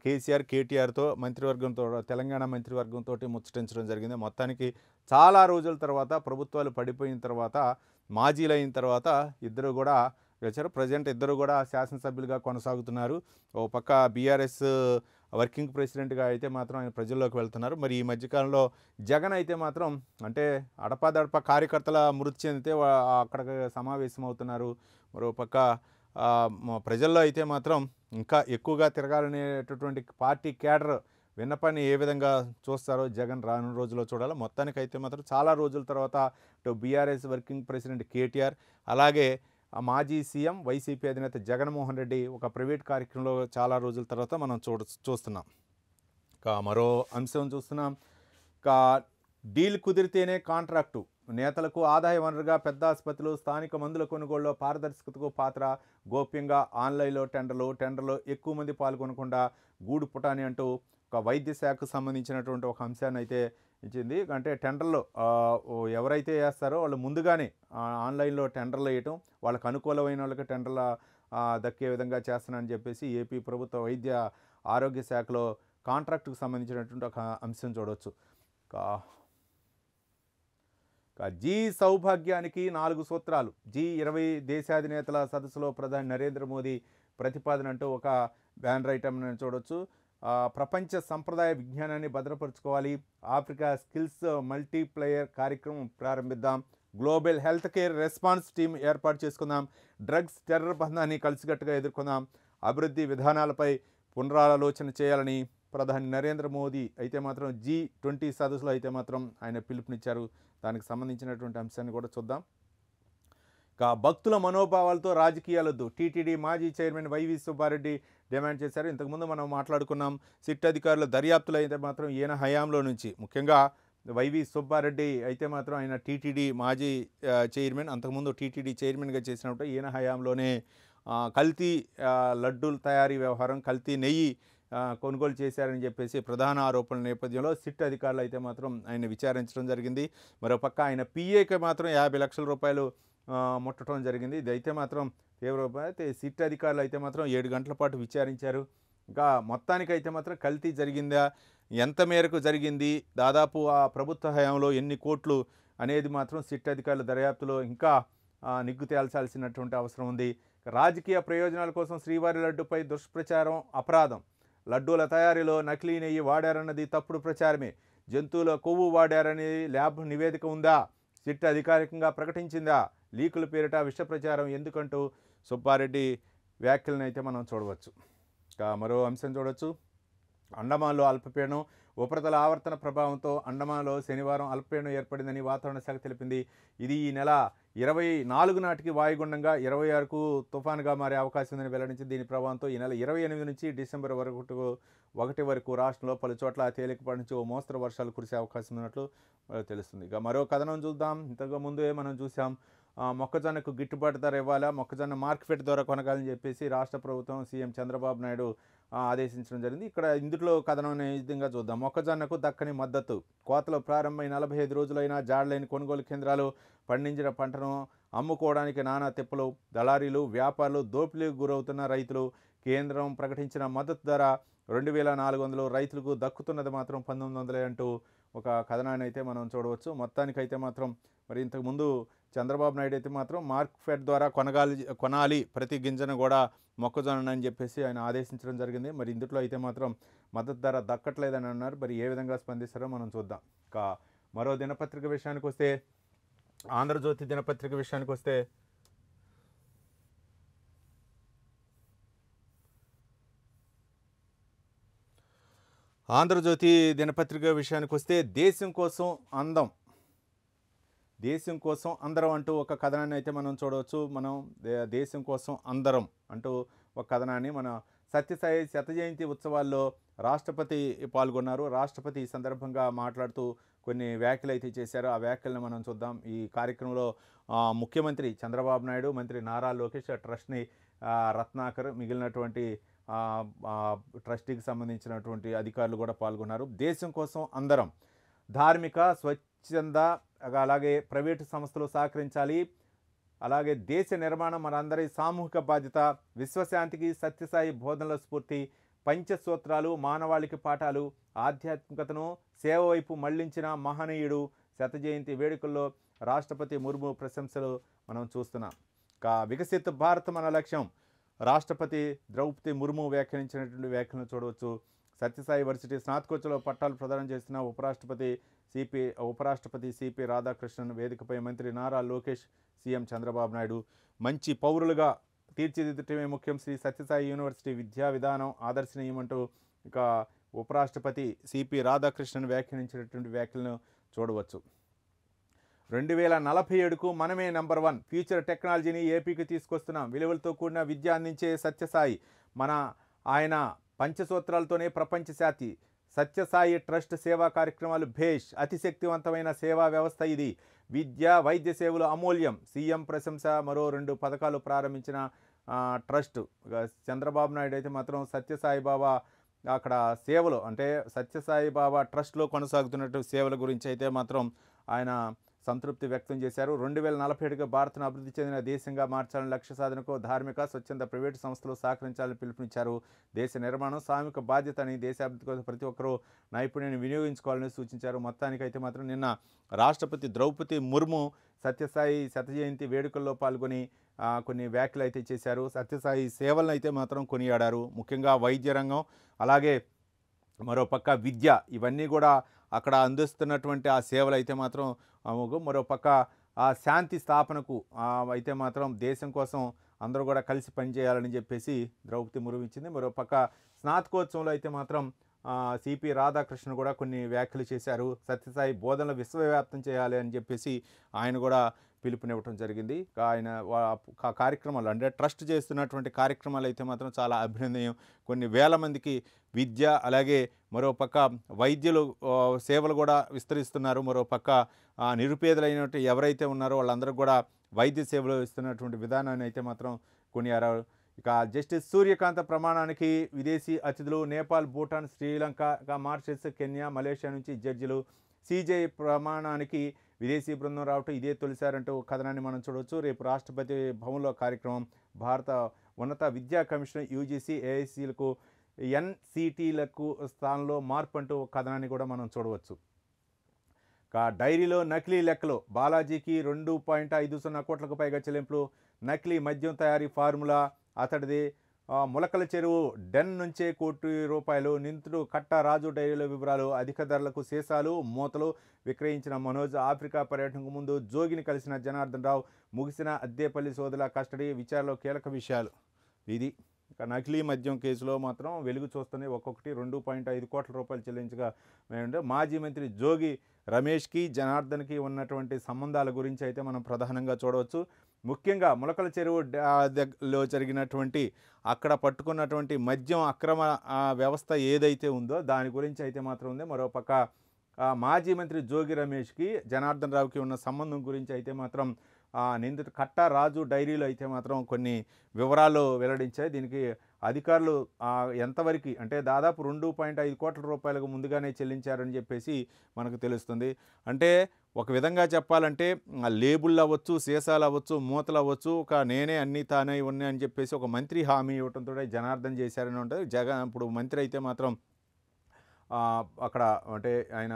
కేసీఆర్ కేటీఆర్తో మంత్రివర్గంతో తెలంగాణ మంత్రివర్గంతో ముచ్చటించడం జరిగింది. మొత్తానికి చాలా రోజుల తర్వాత ప్రభుత్వాలు పడిపోయిన తర్వాత మాజీలు అయిన తర్వాత ఇద్దరు కూడా వచ్చారు. ప్రజెంట్ ఇద్దరు కూడా శాసనసభ్యులుగా కొనసాగుతున్నారు. ఓ పక్క బీఆర్ఎస్ వర్కింగ్ ప్రెసిడెంట్గా అయితే మాత్రం ఆయన ప్రజల్లోకి వెళ్తున్నారు. మరి ఈ మధ్యకాలంలో జగన్ అయితే మాత్రం అంటే అడపాదడప కార్యకర్తల మృతి చెందితే అక్కడికి సమావేశం అవుతున్నారు. మరో పక్క ప్రజల్లో అయితే మాత్రం ఇంకా ఎక్కువగా తిరగాలనేటటువంటి పార్టీ క్యాడర్ విన్నపాన్ని ఏ విధంగా చూస్తారో జగన్ రానున్న రోజుల్లో చూడాలి. మొత్తానికైతే మాత్రం చాలా రోజుల తర్వాత ఇటు బీఆర్ఎస్ వర్కింగ్ ప్రెసిడెంట్ కేటీఆర్, అలాగే మాజీ సీఎం వైసీపీ అధినేత జగన్మోహన్ రెడ్డి ఒక ప్రైవేట్ కార్యక్రమంలో చాలా రోజుల తర్వాత మనం చూస్తున్నాం. ఇంకా మరో అంశం చూస్తున్నాం. ఇంకా డీల్ కుదిరితేనే కాంట్రాక్టు, నేతలకు ఆదాయ వనరుగా పెద్ద ఆసుపత్రులు, స్థానిక మందుల కొనుగోలులో పారదర్శకతకు పాత్ర, గోప్యంగా ఆన్లైన్లో టెండర్లో ఎక్కువ మంది పాల్గొనకుండా గూడు పుటాని అంటూ ఒక వైద్య శాఖకు సంబంధించినటువంటి ఒక అంశాన్ని అయితే ఇచ్చింది. అంటే టెండర్లో ఎవరైతే వేస్తారో వాళ్ళు ముందుగానే ఆన్లైన్లో టెండర్లు వేయటం, వాళ్ళకు అనుకూలమైన వాళ్ళకి టెండర్ల దక్కే విధంగా చేస్తానని చెప్పేసి ఏపీ ప్రభుత్వ వైద్య ఆరోగ్య శాఖలో కాంట్రాక్టుకు సంబంధించినటువంటి ఒక అంశం చూడవచ్చు. జీ సౌభాగ్యానికి 4 సూత్రాలు, G20 దేశాధినేతల సదస్సులో ప్రధాని నరేంద్ర మోదీ ప్రతిపాదన అంటూ ఒక బ్యానర్ ఐటమ్ చూడవచ్చు. ప్రపంచ సంప్రదాయ విజ్ఞానాన్ని భద్రపరుచుకోవాలి, ఆఫ్రికా స్కిల్స్ మల్టీప్లేయర్ కార్యక్రమం ప్రారంభిద్దాం, global health care response team ఏర్పాటు చేసుకుందాం, డ్రగ్స్ టెర్రర్ బంధాన్ని కలిసికట్టుగా ఎదుర్కొందాం, అభివృద్ధి విధానాలపై పునరాలోచన చేయాలని ప్రధాని నరేంద్ర మోదీ అయితే మాత్రం G20 సదస్సులో అయితే మాత్రం ఆయన పిలుపునిచ్చారు. దానికి సంబంధించినటువంటి అంశాన్ని కూడా చూద్దాం. ఇక భక్తుల మనోభావాలతో రాజకీయాలొద్దు, టీటీడీ మాజీ చైర్మన్ వైవి సుబ్బారెడ్డి డిమాండ్ చేశారు. ఇంతకుముందు మనం మాట్లాడుకున్నాం, సిట్ అధికారుల దర్యాప్తులు అయితే మాత్రం ఈయన హయాంలో నుంచి ముఖ్యంగా వైవి సుబ్బారెడ్డి అయితే మాత్రం ఆయన టీటీడీ మాజీ చైర్మన్, అంతకుముందు టీటీడీ చైర్మన్గా చేసినప్పుడు ఈయన హయాంలోనే కల్తీ లడ్డూల తయారీ వ్యవహారం, కల్తీ నెయ్యి కొనుగోలు చేశారని చెప్పేసి ప్రధాన ఆరోపణల నేపథ్యంలో సిట్ అధికారులు అయితే మాత్రం ఆయన విచారించడం జరిగింది. మరోపక్క ఆయన పిఏకి మాత్రం 50 లక్షల రూపాయలు ముట్టడం జరిగింది. ఇది అయితే మాత్రం అయితే సిట్ అధికారులు అయితే మాత్రం 7 గంటల పాటు విచారించారు. ఇంకా మొత్తానికైతే మాత్రం కల్తీ జరిగిందా, ఎంత మేరకు జరిగింది, దాదాపు ఆ ప్రభుత్వ హయాంలో ఎన్ని కోట్లు అనేది మాత్రం సిట్ అధికారుల దర్యాప్తులో ఇంకా నిగ్గు తేల్చాల్సినటువంటి అవసరం ఉంది. రాజకీయ ప్రయోజనాల కోసం శ్రీవారి లడ్డుపై దుష్ప్రచారం అపరాధం, లడ్డూల తయారీలో నకిలీ నెయ్యి వాడారన్నది తప్పుడు ప్రచారమే, జంతువుల కొవ్వు వాడారని ల్యాబ్ నివేదిక ఉందా, సిట్ అధికారికంగా ప్రకటించిందా, లీకుల పేరిట విష ప్రచారం ఎందుకంటూ సుబ్బారెడ్డి వ్యాఖ్యలను అయితే మనం చూడవచ్చు. ఇంకా మరో అంశం చూడవచ్చు. అండమాన్లో అల్పపీడనం, ఉపరితల ఆవర్తన ప్రభావంతో అండమాన్లో శనివారం అల్పపీడనం ఏర్పడిందని వాతావరణ శాఖ తెలిపింది. ఇది ఈ నెల 24 నాటికి వాయుగుండంగా 26కు తుఫానుగా మారే అవకాశం ఉందని వెల్లడించింది. దీని ప్రభావంతో ఈ నెల 28 నుంచి డిసెంబర్ 1 వరకు రాష్ట్రంలో పలు చోట్ల తేలికపాటి నుంచి ఓ మోస్తరు వర్షాలు కురిసే అవకాశం ఉన్నట్లు తెలుస్తుంది. ఇక మరో కథనం చూద్దాం. ఇంతకు ముందే మనం చూసాం, మొక్కజొన్నకు గిట్టుబాటు ధర ఇవ్వాలా, మొక్కజొన్న మార్కెట్ ద్వారా కొనగాలని చెప్పేసి రాష్ట్ర ప్రభుత్వం సీఎం చంద్రబాబు నాయుడు ఆదేశించడం జరిగింది. ఇక్కడ ఇందులో కథనం అనే విధంగా చూద్దాం. మొక్కజొన్నకు దక్కని మద్దతు. కోతలు ప్రారంభమై 45 రోజులైనా జాడలేని కొనుగోలు కేంద్రాలు. పండించిన పంటను అమ్ముకోవడానికి నానా తిప్పలు. దళారీలు, వ్యాపారులు, దోపిడీకి గురవుతున్న రైతులు. కేంద్రం ప్రకటించిన మద్దతు ధర 2400, రైతులకు దక్కుతున్నది మాత్రం 1900 అంటూ ఒక కథనాన్ని అయితే మనం చూడవచ్చు. మొత్తానికైతే మాత్రం మరి ఇంతకుముందు చంద్రబాబు నాయుడు అయితే మాత్రం మార్కెట్ ద్వారా కొనాలి ప్రతి గింజను కూడా మొక్కజొన్న అని చెప్పేసి ఆయన ఆదేశించడం జరిగింది. మరి ఇందులో అయితే మాత్రం మద్దతు ధర దక్కట్లేదని అన్నారు. మరి ఏ విధంగా స్పందిస్తారో మనం చూద్దాం. ఇంకా మరో దినపత్రిక విషయానికి వస్తే, ఆంధ్రజ్యోతి దినపత్రిక విషయానికి వస్తే ఆంధ్రజ్యోతి దినపత్రిక విషయానికి వస్తే దేశం కోసం అందరం అంటూ ఒక కథనాన్ని అయితే మనం చూడవచ్చు. మనం దేశం కోసం అందరం అంటూ ఒక కథనాన్ని మన సత్యసాయి శత జయంతి ఉత్సవాల్లో రాష్ట్రపతి పాల్గొన్నారు. రాష్ట్రపతి ఈ సందర్భంగా మాట్లాడుతూ కొన్ని వ్యాఖ్యలు అయితే చేశారు. ఆ వ్యాఖ్యలను మనం చూద్దాం. ఈ కార్యక్రమంలో ముఖ్యమంత్రి చంద్రబాబు నాయుడు, మంత్రి నారా లోకేష్, ట్రస్ట్ని రత్నాకర్, మిగిలినటువంటి ట్రస్టీకి సంబంధించినటువంటి అధికారులు కూడా పాల్గొన్నారు. దేశం కోసం అందరం. ధార్మిక, స్వచ్ఛంద, అలాగే ప్రైవేటు సంస్థలు సహకరించాలి. అలాగే దేశ నిర్మాణం మనందరి సామూహిక బాధ్యత. విశ్వశాంతికి సత్యసాయి బోధనల స్ఫూర్తి. పంచసూత్రాలు మానవాళికి పాఠాలు. ఆధ్యాత్మికతను సేవ వైపు మళ్లించిన మహనీయుడు. శత జయంతి వేడుకల్లో రాష్ట్రపతి ముర్ము ప్రశంసలు మనం చూస్తున్నాం. వికసిత భారత్ మన లక్ష్యం. రాష్ట్రపతి ద్రౌపది ముర్ము వ్యాఖ్యానించినటువంటి వ్యాఖ్యలను చూడవచ్చు. సత్యసాయి యూనివర్సిటీ స్నాతకోత్సవంలో పట్టాలు ప్రదానం చేసిన ఉపరాష్ట్రపతి సిపి రాధాకృష్ణన్. వేదికపై మంత్రి నారా లోకేష్, సీఎం చంద్రబాబు నాయుడు. మంచి పౌరులుగా తీర్చిదిద్దటమే ముఖ్యం. శ్రీ సత్యసాయి యూనివర్సిటీ విద్యా విధానం ఆదర్శనీయమంటూ ఇక ఉపరాష్ట్రపతి సిపి రాధాకృష్ణన్ వ్యాఖ్యానించినటువంటి వ్యాఖ్యలను చూడవచ్చు. 2047కు మనమే నంబర్ 1 ఫ్యూచర్ టెక్నాలజీని ఏపీకి తీసుకొస్తున్నాం. విలువలతో కూడిన విద్య అందించే సత్యసాయి ఆయన పంచసూత్రాలతోనే ప్రపంచ ఖ్యాతి. సత్యసాయి ట్రస్ట్ సేవా కార్యక్రమాలు భేష్. అతి శక్తివంతమైన సేవా వ్యవస్థ ఇది. విద్య, వైద్య సేవలు అమూల్యం. సీఎం ప్రశంస. మరో 2 పథకాలు ప్రారంభించిన ట్రస్ట్. చంద్రబాబు నాయుడు అయితే మాత్రం సత్యసాయి బాబా అక్కడ సేవలు అంటే సత్యసాయి బాబా ట్రస్ట్లో కొనసాగుతున్నట్టు సేవల గురించి అయితే మాత్రం ఆయన సంతృప్తి వ్యక్తం చేశారు. 2047గా భారత్ను అభివృద్ధి చెందిన దేశంగా మార్చాలని లక్ష్య సాధనకు ధార్మిక, స్వచ్ఛంద, ప్రైవేటు సంస్థలు సహకరించాలని పిలుపునిచ్చారు. దేశ నిర్మాణం సామూహిక బాధ్యత అని, దేశాభివృద్ధి కోసం ప్రతి ఒక్కరూ నైపుణ్యాన్ని వినియోగించుకోవాలని సూచించారు. మొత్తానికైతే మాత్రం నిన్న రాష్ట్రపతి ద్రౌపది ముర్ము సత్యసాయి శత జయంతి వేడుకల్లో పాల్గొని కొన్ని వ్యాఖ్యలు అయితే చేశారు. సత్యసాయి సేవలను అయితే మాత్రం కొనియాడారు. ముఖ్యంగా వైద్య రంగం, అలాగే మరోపక్క విద్య, ఇవన్నీ కూడా అక్కడ అందిస్తున్నటువంటి ఆ సేవలు అయితే మాత్రం మరోపక్క ఆ శాంతి స్థాపనకు అయితే మాత్రం దేశం కోసం అందరూ కూడా కలిసి పనిచేయాలని చెప్పేసి ద్రౌపది ముర్ము ఇచ్చింది. మరోపక్క స్నాతకోత్సవంలో అయితే మాత్రం సిపి రాధాకృష్ణ కూడా కొన్ని వ్యాఖ్యలు చేశారు. సత్యసాయి బోధనలు విశ్వవ్యాప్తం చేయాలి అని చెప్పేసి ఆయన కూడా పిలుపునివ్వటం జరిగింది. ఆయన కార్యక్రమాలు అంటే ట్రస్ట్ చేస్తున్నటువంటి కార్యక్రమాలు అయితే మాత్రం చాలా అభినందనీయం. కొన్ని వేల మందికి విద్య, అలాగే మరోపక్క వైద్యులు సేవలు కూడా విస్తరిస్తున్నారు. మరోపక్క నిరుపేదలైనటువంటి ఎవరైతే ఉన్నారో వాళ్ళందరూ కూడా వైద్య సేవలు ఇస్తున్నటువంటి విధానాన్ని అయితే మాత్రం కొనియాడారు. ఇక జస్టిస్ సూర్యకాంత ప్రమాణానికి విదేశీ అతిథులు. Nepal, Bhutan, Sri Lanka, Mauritius, Kenya, Malaysia నుంచి జడ్జిలు. సిజే ప్రమాణానికి విదేశీ బృందం రావటం ఇదే తొలిసారంటూ కథనాన్ని మనం చూడవచ్చు. రేపు రాష్ట్రపతి భవన్లో కార్యక్రమం. భారత ఉన్నత విద్యా కమిషన్ యూజీసీ, ఏఐసీలకు, ఎన్సిటీలకు స్థానంలో మార్పు అంటూ కథనాన్ని కూడా మనం చూడవచ్చు. డైరీలో నకిలీ లెక్కలు. బాలాజీకి 2.50 కోట్లకు పైగా చెల్లింపులు. నకిలీ మద్యం తయారీ ఫార్ములా అతడిది. ములకల చెరువు డెన్ నుంచే ₹1 కోటి. నిందితుడు కట్టా రాజు. డైరీలో వివరాలు. అధిక ధరలకు సీసాలు, మూతలు విక్రయించిన మనోజ్. ఆఫ్రికా పర్యటనకు ముందు జోగిని కలిసిన జనార్దన్ రావు. ముగిసిన అద్దేపల్లి సోదరుల కస్టడీ. విచారణలో కీలక విషయాలు. ఇది నకిలీ మద్యం కేసులో మాత్రం వెలుగు చూస్తూనే ఒక్కొక్కటి ₹2.5 కోట్ల చెల్లించగా మాజీ మంత్రి జోగి రమేష్కి, జనార్దన్కి ఉన్నటువంటి సంబంధాల గురించి అయితే మనం ప్రధానంగా చూడవచ్చు. ముఖ్యంగా ములకల చెరువు లో జరిగినటువంటి అక్కడ పట్టుకున్నటువంటి మద్యం అక్రమ వ్యవస్థ ఏదైతే ఉందో దాని గురించి అయితే మాత్రం ఉంది. మరోపక్క మాజీ మంత్రి జోగి రమేష్కి, జనార్దన్ రావుకి ఉన్న సంబంధం గురించి అయితే మాత్రం నిందితుడు కట్టా రాజు డైరీలో అయితే మాత్రం కొన్ని వివరాలు వెల్లడించాయి. దీనికి అధికారులు ఎంతవరకు అంటే దాదాపు 2.5 కోట్ల రూపాయలకు ముందుగానే చెల్లించారని చెప్పేసి మనకు తెలుస్తుంది. అంటే ఒక విధంగా చెప్పాలంటే లేబుల్ అవ్వచ్చు, సీసాలు అవ్వచ్చు, మూతలు అవ్వచ్చు, ఒక నేనే అన్నీ తానే ఉన్నాయి అని చెప్పేసి ఒక మంత్రి హామీ ఇవ్వడంతో జనార్దన్ చేశారని ఉంటుంది. ఇప్పుడు మంత్రి అయితే మాత్రం అక్కడ అంటే ఆయన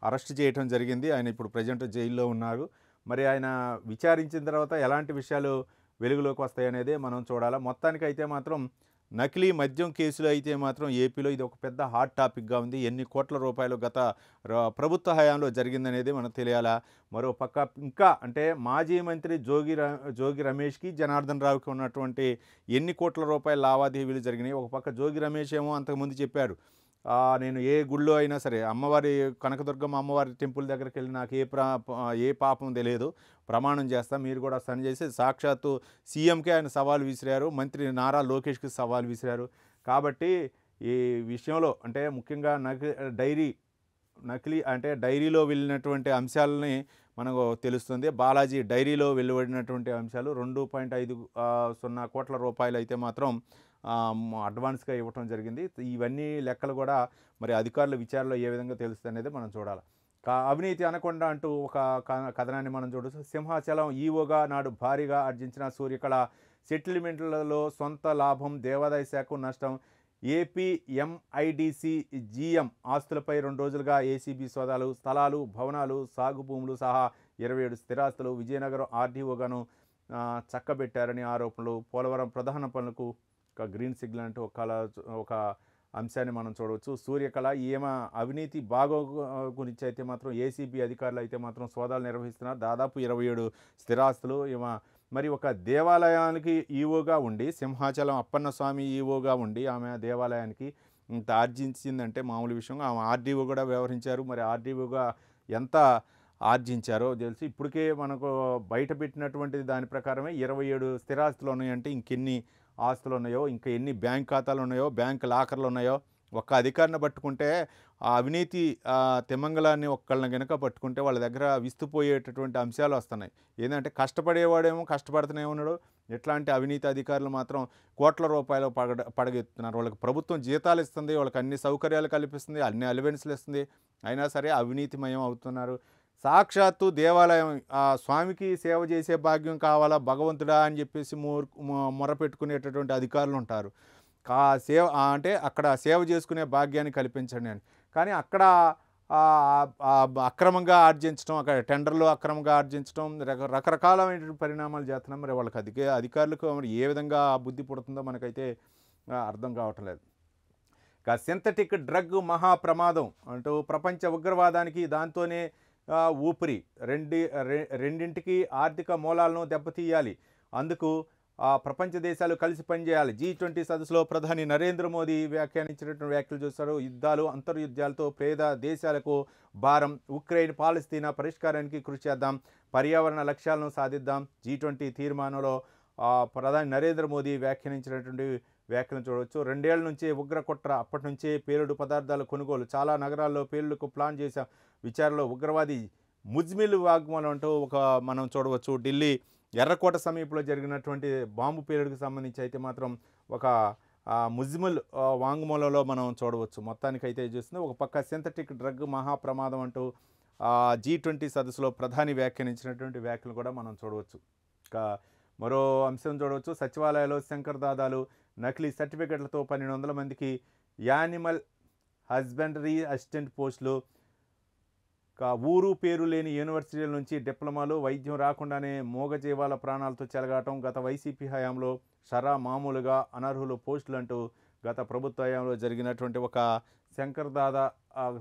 అరెస్ట్ చేయటం జరిగింది. ఆయన ఇప్పుడు ప్రజెంట్ జైల్లో ఉన్నారు. మరి ఆయన విచారించిన తర్వాత ఎలాంటి విషయాలు వెలుగులోకి వస్తాయనేదే మనం చూడాలి. మొత్తానికి అయితే మాత్రం నకిలీ మద్యం కేసులో అయితే మాత్రం ఏపీలో ఇది ఒక పెద్ద హాట్ టాపిక్గా ఉంది. ఎన్ని కోట్ల రూపాయలు గత ప్రభుత్వ హయాంలో జరిగిందనేది మనకు తెలియాలా. మరో పక్క ఇంకా అంటే మాజీ మంత్రి జోగి రమేష్కి జనార్దన్ రావుకి ఉన్నటువంటి ఎన్ని కోట్ల రూపాయల లావాదేవీలు జరిగినాయి. ఒక పక్క జోగి రమేష్ ఏమో అంతకుముందు చెప్పారు, నేను ఏ గుళ్ళో అయినా సరే అమ్మవారి కనకదుర్గమ్మ అమ్మవారి టెంపుల్ దగ్గరికి వెళ్ళి నాకు ఏ పాపం తెలియదు, ప్రమాణం చేస్తా, మీరు కూడా సన్ చేసి సాక్షాత్తు సీఎంకే ఆయన సవాల్ విసిరారు, మంత్రి నారా లోకేష్కి సవాల్ విసిరారు. కాబట్టి ఈ విషయంలో అంటే ముఖ్యంగా నకిలీ అంటే డైరీలో వెళ్ళినటువంటి అంశాలని మనకు తెలుస్తుంది. బాలాజీ డైరీలో వెలువడినటువంటి అంశాలు 2.50 కోట్ల రూపాయలు అయితే మాత్రం అడ్వాన్స్గా ఇవ్వటం జరిగింది. ఇవన్నీ లెక్కలు కూడా మరి అధికారుల విచారణలో ఏ విధంగా తెలుస్తుంది అనేది మనం చూడాలి. అవినీతి అనకొండ అంటూ ఒక కథనాన్ని మనం చూడవచ్చు. సింహాచలం ఈవోగా నాడు భారీగా ఆర్జించిన సూర్యకళ సెటిల్మెంట్లలో సొంత లాభం, దేవాదాయ శాఖకు నష్టం. ఏపీ ఎంఐడిసి జీఎం ఆస్తులపై 2 రోజులుగా ఏసీబీ సోదాలు. స్థలాలు, భవనాలు, సాగు భూములు సహా 27 స్థిరాస్తులు విజయనగరం ఆర్డీఓగాను చక్కబెట్టారని ఆరోపణలు. పోలవరం ప్రధాన పనులకు గ్రీన్ సిగ్నల్ అంటూ ఒక అంశాన్ని మనం చూడవచ్చు. సూర్యకళ అవినీతి గురించి అయితే మాత్రం ఏసీబీ అధికారులు అయితే మాత్రం సోదాలు నిర్వహిస్తున్నారు. దాదాపు 27 స్థిరాస్తులు మరి ఒక దేవాలయానికి ఈవోగా ఉండి, సింహాచలం అప్పన్న స్వామి ఈవోగా ఉండి ఆమె దేవాలయానికి ఇంత ఆర్జించిందంటే మామూలు విషయం. ఆమె ఆర్డీఓ కూడా వ్యవహరించారు. మరి ఆర్డీఓగా ఎంత ఆర్జించారో తెలిసి ఇప్పటికే మనకు బయట పెట్టినటువంటి దాని ప్రకారమే 27 స్థిరాస్తులు ఉన్నాయంటే ఇంకెన్ని ఆస్తులు ఉన్నాయో, ఇంకా ఎన్ని బ్యాంక్ ఖాతాలు ఉన్నాయో, బ్యాంక్ లాకర్లు ఉన్నాయో. ఒక్క అధికారిని పట్టుకుంటే ఆ అవినీతి తిమంగళాన్ని ఒక్కళ్ళని కనుక పట్టుకుంటే వాళ్ళ దగ్గర విస్తుపోయేటటువంటి అంశాలు వస్తున్నాయి. ఏంటంటే కష్టపడేవాడేమో కష్టపడుతూనే ఉన్నాడు, ఎట్లాంటి అవినీతి అధికారులు మాత్రం కోట్ల రూపాయలు పడగెత్తుతున్నారు. వాళ్ళకి ప్రభుత్వం జీతాలు ఇస్తుంది, వాళ్ళకి అన్ని సౌకర్యాలు కల్పిస్తుంది, అన్ని అలవెన్స్లు ఇస్తుంది, అయినా సరే అవినీతిమయం అవుతున్నారు. సాక్షాత్తు దేవాలయం స్వామికి సేవ చేసే భాగ్యం కావాలా భగవంతుడా అని చెప్పేసి మొరపెట్టుకునేటటువంటి అధికారులు ఉంటారు. సేవ అంటే అక్కడ సేవ చేసుకునే భాగ్యాన్ని కల్పించండి అని. కానీ అక్కడ అక్రమంగా ఆర్జించడం, అక్కడ టెండర్లు అక్రమంగా ఆర్జించడం, రకరకాలైన పరిణామాలు చేస్తున్నాం. మరి వాళ్ళకి అధికారులకు మరి ఏ విధంగా బుద్ధి పుడుతుందో మనకైతే అర్థం కావటం లేదు. సింథటిక్ డ్రగ్ మహాప్రమాదం అంటూ ప్రపంచ ఉగ్రవాదానికి దాంతోనే ఊపిరి. రెండింటికి ఆర్థిక మూలాలను దెబ్బతీయాలి. అందుకు ప్రపంచ దేశాలు కలిసి పనిచేయాలి. G20 సదస్సులో ప్రధాని నరేంద్ర మోదీ వ్యాఖ్యానించినటువంటి వ్యాఖ్యలు చూస్తారు. యుద్ధాలు, అంతర్యుద్ధాలతో పేద దేశాలకు భారం. ఉక్రెయిన్, పాలస్తీనా పరిష్కారానికి కృషి చేద్దాం. పర్యావరణ లక్ష్యాలను సాధిద్దాం. G20 తీర్మానంలో ప్రధాని నరేంద్ర మోదీ వ్యాఖ్యానించినటువంటి వ్యాఖ్యలను చూడవచ్చు. 2 ఏళ్ల నుంచే ఉగ్రకుట్ర, అప్పటి నుంచే పేలుడు పదార్థాల కొనుగోలు, చాలా నగరాల్లో పేలుడుకు ప్లాన్ చేశాం. విచారణలో ఉగ్రవాది ముజ్మిల్ వాగ్మూలం అంటూ మనం చూడవచ్చు. ఢిల్లీ ఎర్రకోట సమీపంలో జరిగినటువంటి బాంబు పేలుడుకు సంబంధించి అయితే మాత్రం ఒక ముజ్మిల్ వాంగ్మూలంలో మనం చూడవచ్చు. మొత్తానికి అయితే చూస్తుంది. ఒక పక్క సింథటిక్ డ్రగ్ మహాప్రమాదం అంటూ G20 సదస్సులో ప్రధాని వ్యాఖ్యానించినటువంటి వ్యాఖ్యలు కూడా మనం చూడవచ్చు. మరో అంశం చూడవచ్చు. సచివాలయాల్లో శంకర్ దాదాలు, నకిలీ సర్టిఫికెట్లతో 1200 మందికి యానిమల్ హస్బెండరీ అసిస్టెంట్ పోస్టులు. ఊరు పేరు లేని యూనివర్సిటీల నుంచి డిప్లొమాలు. వైద్యం రాకుండానే మూగజీవాల ప్రాణాలతో చెలగాటం. గత వైసీపీ హయాంలో మామూలుగా అనర్హులు పోస్టులు అంటూ గత ప్రభుత్వ హయాంలో జరిగినటువంటి ఒక శంకర్ దాదా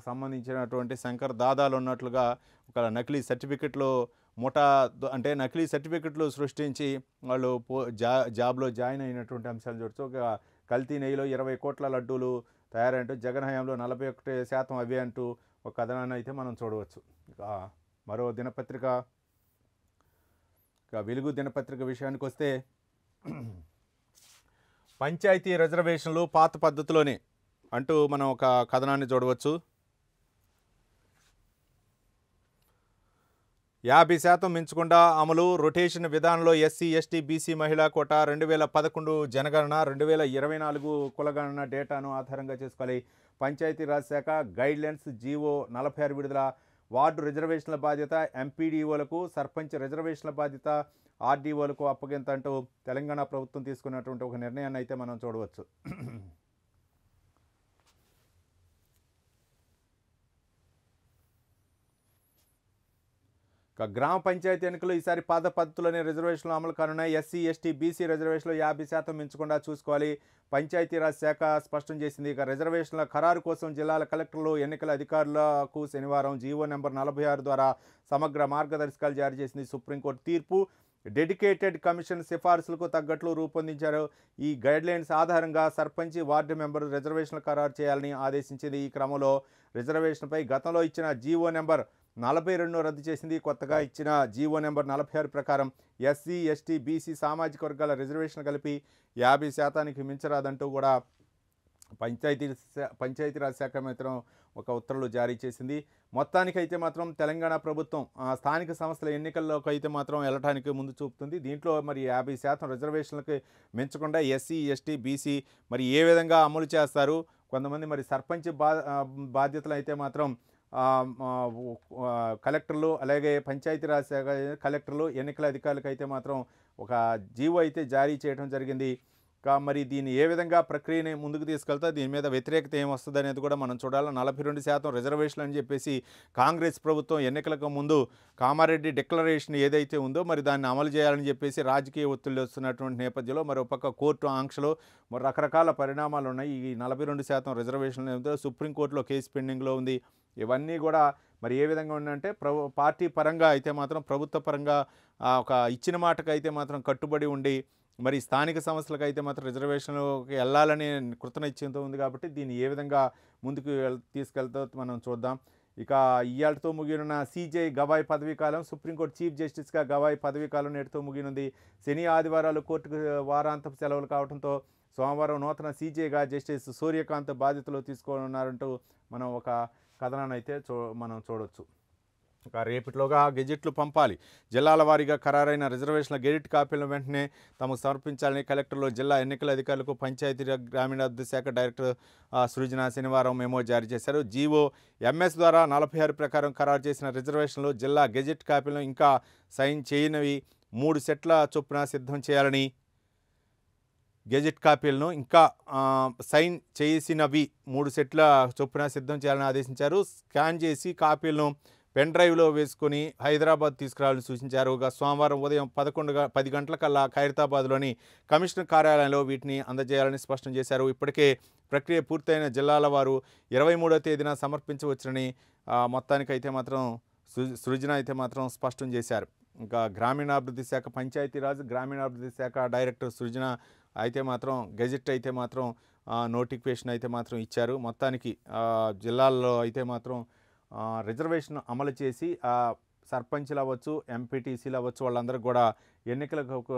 సంబంధించినటువంటి శంకర్ దాదాలు ఉన్నట్లుగా ఒక నకిలీ సర్టిఫికెట్లు అంటే నకిలీ సర్టిఫికెట్లు సృష్టించి వాళ్ళు జాబ్లో జాయిన్ అయినటువంటి అంశాలు చూడవచ్చు. ఒక కల్తీ నెయ్యిలో 20 కోట్ల లడ్డూలు తయారంటూ జగన్ హయాంలో 41% అవే అంటూ ఒక కథనాన్ని అయితే మనం చూడవచ్చు. మరో దినపత్రిక వెలుగు దినపత్రిక విషయానికి వస్తే పంచాయతీ రిజర్వేషన్లు పాత పద్ధతిలోనే అంటూ మనం ఒక కథనాన్ని చూడవచ్చు. 50% మించకుండా అమలు రొటేషన్ విధానంలో ఎస్సీ ఎస్టీ బీసీ మహిళా కోటా 2011 జనగణన 2024 కులగణన డేటాను ఆధారంగా చేసుకోవాలి. పంచాయతీరాజ్ శాఖ గైడ్లైన్స్ జీవో 46 విడుదల. వార్డు రిజర్వేషన్ల బాధ్యత ఎంపీడీఓలకు, సర్పంచ్ రిజర్వేషన్ల బాధ్యత ఆర్డీఓలకు అప్పగింత అంటూ తెలంగాణ ప్రభుత్వం తీసుకున్నటువంటి ఒక నిర్ణయాన్ని అయితే మనం చూడవచ్చు. గ్రామ పంచాయతీ ఎన్నికలు ఈసారి పాత పద్ధతిలోనే రిజర్వేషన్లు అమలు కానున్నాయి. ఎస్సీ ఎస్టీ బీసీ రిజర్వేషన్లు 50% మించకుండా చూసుకోవాలి. పంచాయతీరాజ్ శాఖ స్పష్టం చేసింది. ఇక రిజర్వేషన్ల ఖరారు కోసం జిల్లాల కలెక్టర్లు, ఎన్నికల అధికారులకు శనివారం జీవో నెంబర్ 46 ద్వారా సమగ్ర మార్గదర్శకాలు జారీ చేసింది. సుప్రీంకోర్టు తీర్పు డెడికేటెడ్ కమిషన్ సిఫార్సులకు తగ్గట్లు రూపొందించారు. ఈ గైడ్లైన్స్ ఆధారంగా సర్పంచ్, వార్డు మెంబర్ రిజర్వేషన్లు ఖరారు చేయాలని ఆదేశించింది. ఈ క్రమంలో రిజర్వేషన్పై గతంలో ఇచ్చిన జీవో నెంబర్ 42ను రద్దు చేసింది. కొత్తగా ఇచ్చిన జీవో నెంబర్ 46 ప్రకారం ఎస్సీ ఎస్టీ బీసీ సామాజిక వర్గాల రిజర్వేషన్ కలిపి 50%కి మించరాదంటూ కూడా పంచాయతీరాజ్ శాఖ మాత్రం ఒక ఉత్తర్వులు జారీ చేసింది. మొత్తానికైతే మాత్రం తెలంగాణ ప్రభుత్వం స్థానిక సంస్థల ఎన్నికల్లోకి అయితే మాత్రం వెళ్ళటానికి ముందు చూపుతుంది. దీంట్లో మరి 50% రిజర్వేషన్లకి మించకుండా ఎస్సీ ఎస్టీ బీసీ మరి ఏ విధంగా అమలు చేస్తారు, కొంతమంది మరి సర్పంచ్ బాధ్యతలు అయితే మాత్రం కలెక్టర్లు, అలాగే పంచాయతీరాజ్ శాఖ కలెక్టర్లు, ఎన్నికల అధికారులకు అయితే మాత్రం ఒక జీవో అయితే జారీ చేయడం జరిగింది. మరి దీన్ని ఏ విధంగా ప్రక్రియని ముందుకు తీసుకెళ్తా, దీని మీద వ్యతిరేకత ఏమొస్తుంది అనేది కూడా మనం చూడాలి. 42% రిజర్వేషన్లు అని చెప్పేసి కాంగ్రెస్ ప్రభుత్వం ఎన్నికలకు ముందు కామారెడ్డి డిక్లరేషన్ ఏదైతే ఉందో మరి దాన్ని అమలు చేయాలని చెప్పేసి రాజకీయ ఒత్తిళ్లు వస్తున్నటువంటి నేపథ్యంలో మరోపక్క కోర్టు ఆంక్షలు, మరి రకరకాల పరిణామాలు ఉన్నాయి. ఈ 42% రిజర్వేషన్లు సుప్రీంకోర్టులో కేసు పెండింగ్లో ఉంది. ఇవన్నీ కూడా మరి ఏ విధంగా ఉందంటే పార్టీ పరంగా అయితే మాత్రం ప్రభుత్వ పరంగా ఒక ఇచ్చిన మాటకు అయితే మాత్రం కట్టుబడి ఉండి మరి స్థానిక సంస్థలకు అయితే మాత్రం రిజర్వేషన్లోకి వెళ్ళాలని కృతనిశ్చయంతో ఉంది. కాబట్టి దీన్ని ఏ విధంగా ముందుకు తీసుకెళ్తా మనం చూద్దాం. ఇక ఇయాళ్లతో ముగియనున్న సీజే గవాయ్ పదవీకాలం, సుప్రీంకోర్టు చీఫ్ జస్టిస్గా గవాయ్ పదవీకాలం నేటితో ముగినుంది. శని ఆదివారాలు కోర్టుకు వారాంతపు సెలవులు కావడంతో సోమవారం నూతన సీజేగా జస్టిస్ సూర్యకాంత్ బాధ్యతలు తీసుకోనున్నారంటూ మనం ఒక కథనాన్ని అయితే మనం చూడవచ్చు. ఇక రేపటిలోగా గెజెట్లు పంపాలి. జిల్లాల వారీగా ఖరారైన రిజర్వేషన్ల గెజిట్ కాపీలను వెంటనే తమకు సమర్పించాలని కలెక్టర్లు, జిల్లా ఎన్నికల అధికారులకు పంచాయతీ గ్రామీణాభివృద్ధి శాఖ డైరెక్టర్ సృజన శనివారం మెమో జారీ చేశారు. జీవో ఎంఎస్ ద్వారా 46 ప్రకారం ఖరారు చేసిన రిజర్వేషన్లు జిల్లా గెజిట్ కాపీలను ఇంకా సైన్ చేయనివి 3 సెట్ల చొప్పున సిద్ధం చేయాలని, గెజిట్ కాపీలను ఇంకా సైన్ చేసినవి 3 సెట్ల చొప్పున సిద్ధం చేయాలని ఆదేశించారు. స్కాన్ చేసి కాపీలను పెన్ డ్రైవ్లో వేసుకొని హైదరాబాద్ తీసుకురావాలని సూచించారు. సోమవారం ఉదయం 10 గంటలకల్లా ఖైరతాబాద్లోని కమిషనర్ కార్యాలయంలో వీటిని అందజేయాలని స్పష్టం చేశారు. ఇప్పటికే ప్రక్రియ పూర్తయిన జిల్లాల వారు 23వ తేదీన సమర్పించవచ్చునని మొత్తానికైతే మాత్రం సృజన అయితే మాత్రం స్పష్టం చేశారు. ఇంకా గ్రామీణాభివృద్ధి శాఖ, పంచాయతీరాజ్ గ్రామీణాభివృద్ధి శాఖ డైరెక్టర్ సృజన అయితే మాత్రం గెజిట్ అయితే మాత్రం నోటిఫికేషన్ అయితే మాత్రం ఇచ్చారు. మొత్తానికి జిల్లాల్లో అయితే మాత్రం రిజర్వేషన్ అమలు చేసి సర్పంచ్లు అవ్వచ్చు, ఎంపీటీసీలు అవ్వచ్చు, వాళ్ళందరూ కూడా ఎన్నికలకు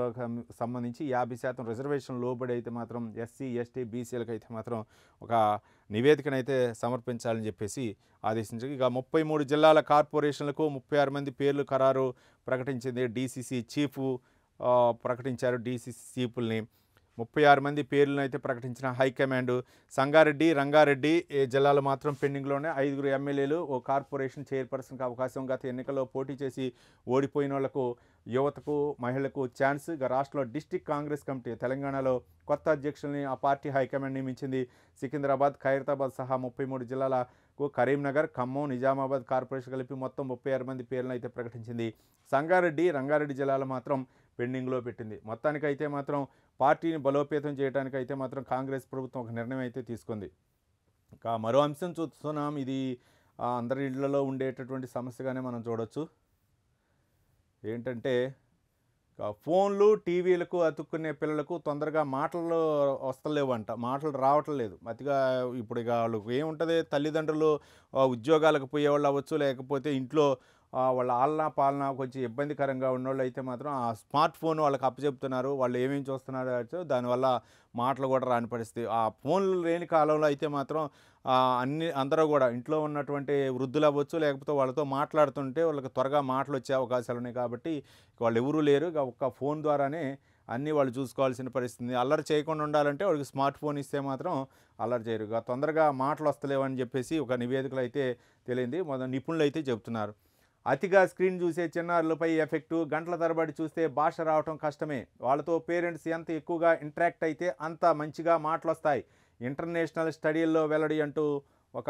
సంబంధించి 50% రిజర్వేషన్ లోబడి అయితే మాత్రం ఎస్సీ ఎస్టీ బీసీలకు అయితే మాత్రం ఒక నివేదికనైతే సమర్పించాలని చెప్పేసి ఆదేశించారు. ఇక 33 జిల్లాల కార్పొరేషన్లకు 36 మంది పేర్లు ఖరారు ప్రకటించింది. డీసీసీ చీఫ్ ప్రకటించారు. డీసీసీ చీఫ్ని 36 మంది పేర్లను అయితే ప్రకటించిన హైకమాండ్. సంగారెడ్డి, రంగారెడ్డి జిల్లాలు మాత్రం పెండింగ్లోనే. 5 ఎమ్మెల్యేలు, ఓ కార్పొరేషన్ చైర్పర్సన్కి అవకాశం. గత ఎన్నికల్లో పోటీ చేసి ఓడిపోయిన వాళ్లకు, యువతకు, మహిళలకు ఛాన్స్. ఇక రాష్ట్రంలో డిస్టిక్ కాంగ్రెస్ కమిటీ తెలంగాణలో కొత్త అధ్యక్షుల్ని ఆ పార్టీ హైకమాండ్ నియమించింది. సికింద్రాబాద్, ఖైరతాబాద్ సహా 33 జిల్లాలకు, కరీంనగర్, ఖమ్మం, నిజామాబాద్ కార్పొరేషన్ కలిపి మొత్తం 36 మంది పేర్లను అయితే ప్రకటించింది. సంగారెడ్డి, రంగారెడ్డి జిల్లాలు మాత్రం పెండింగ్లో పెట్టింది. మొత్తానికైతే మాత్రం పార్టీని బలోపేతం చేయడానికి అయితే మాత్రం కాంగ్రెస్ ప్రభుత్వం ఒక నిర్ణయం అయితే తీసుకుంది. ఇంకా మరో అంశం చూస్తున్నాం. ఇది అందరి ఇళ్లలో ఉండేటటువంటి సమస్యగానే మనం చూడవచ్చు. ఏంటంటే ఫోన్లు, టీవీలకు అతుక్కునే పిల్లలకు తొందరగా మాటలు వస్తలేవంట, మాటలు రావటం లేదు. అతిగా ఇప్పుడు ఇక వాళ్ళకి ఏముంటుంది, తల్లిదండ్రులు ఉద్యోగాలకు పోయేవాళ్ళు అవ్వచ్చు, లేకపోతే ఇంట్లో వాళ్ళ ఆలనా పాలన కొంచెం ఇబ్బందికరంగా ఉన్నోళ్ళు అయితే మాత్రం ఆ స్మార్ట్ ఫోన్ వాళ్ళకి అప్పచెప్తున్నారు. వాళ్ళు ఏమేమి చూస్తున్నారో దానివల్ల మాటలు కూడా రాని పరిస్థితి. ఆ ఫోన్లు లేని కాలంలో అయితే మాత్రం అందరూ కూడా ఇంట్లో ఉన్నటువంటి వృద్ధులు అవ్వచ్చు, లేకపోతే వాళ్ళతో మాట్లాడుతుంటే వాళ్ళకి త్వరగా మాటలు వచ్చే అవకాశాలు ఉన్నాయి. కాబట్టి వాళ్ళు ఎవరూ లేరు. ఇక ఒక్క ఫోన్ ద్వారానే అన్నీ వాళ్ళు చూసుకోవాల్సిన పరిస్థితి. అల్లరి చేయకుండా ఉండాలంటే వాళ్ళకి స్మార్ట్ ఫోన్ ఇస్తే మాత్రం అల్లరి చేయరు. తొందరగా మాటలు వస్తలేవని చెప్పేసి ఒక నివేదికలు అయితే తెలియంది. నిపుణులు అయితే చెబుతున్నారు. అతిగా స్క్రీన్ చూసే చిన్నారులపై ఎఫెక్టు, గంటల తరబడి చూస్తే భాష రావటం కష్టమే. వాళ్ళతో పేరెంట్స్ ఎంత ఎక్కువగా ఇంటరాక్ట్ అయితే అంత మంచిగా మాటలు వస్తాయి. ఇంటర్నేషనల్ స్టడీల్లో వెల్లడి అంటూ ఒక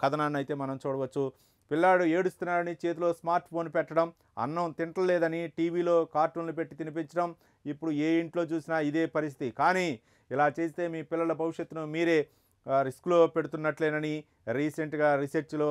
కథనాన్ని అయితే మనం చూడవచ్చు. పిల్లాడు ఏడుస్తున్నాడని చేతిలో స్మార్ట్ ఫోన్ పెట్టడం, అన్నం తింటలేదని టీవీలో కార్టూన్లు పెట్టి తినిపించడం, ఇప్పుడు ఏ ఇంట్లో చూసినా ఇదే పరిస్థితి. కానీ ఇలా చేస్తే మీ పిల్లల భవిష్యత్తును మీరే రిస్క్లో పెడుతున్నట్లేనని రీసెంట్గా రీసెర్చ్లో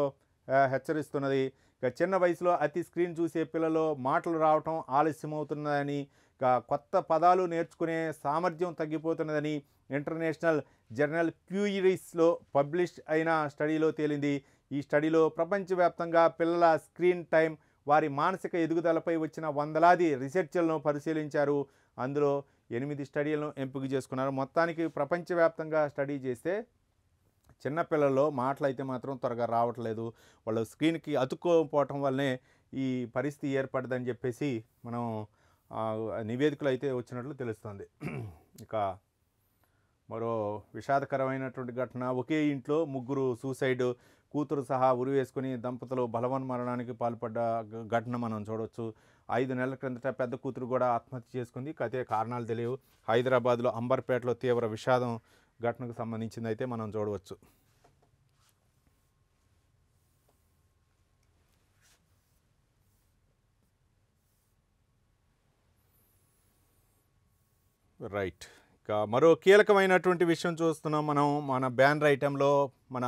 హెచ్చరిస్తున్నది. ఇక చిన్న వయసులో అతి స్క్రీన్ చూసే పిల్లలు మాటలు రావటం ఆలస్యమవుతున్నదని, ఇక కొత్త పదాలు నేర్చుకునే సామర్థ్యం తగ్గిపోతున్నదని ఇంటర్నేషనల్ జర్నల్ క్యూరీస్లో పబ్లిష్ అయిన స్టడీలో తేలింది. ఈ స్టడీలో ప్రపంచవ్యాప్తంగా పిల్లల స్క్రీన్ టైం, వారి మానసిక ఎదుగుదలపై వచ్చిన వందలాది రీసెర్చ్లను పరిశీలించారు. అందులో 8 స్టడీలను ఎంపిక చేసుకున్నారు. మొత్తానికి ప్రపంచవ్యాప్తంగా స్టడీ చేస్తే చిన్నపిల్లల్లో మాటలు అయితే మాత్రం త్వరగా రావట్లేదు. వాళ్ళు స్క్రీన్కి అతుక్కోపోవటం వల్లనే ఈ పరిస్థితి ఏర్పడదని చెప్పేసి మనం నివేదికలు అయితే వచ్చినట్లు తెలుస్తుంది. ఇక మరో విషాదకరమైనటువంటి ఘటన. ఒకే ఇంట్లో ముగ్గురు సూసైడ్, కూతురు సహా ఉరివేసుకుని దంపతులు బలవన్మరణానికి పాల్పడ్డ ఘటన మనం చూడవచ్చు. 5 నెలల క్రిందట పెద్ద కూతురు కూడా ఆత్మహత్య చేసుకుంది. అదే కారణాలు తెలియవు. హైదరాబాద్లో అంబర్పేటలో తీవ్ర విషాదం ఘటనకు సంబంధించింది అయితే మనం చూడవచ్చు. రైట్. ఇక మరో కీలకమైనటువంటి విషయం చూస్తున్నాం మనం మన బ్యానర్ ఐటెంలో, మన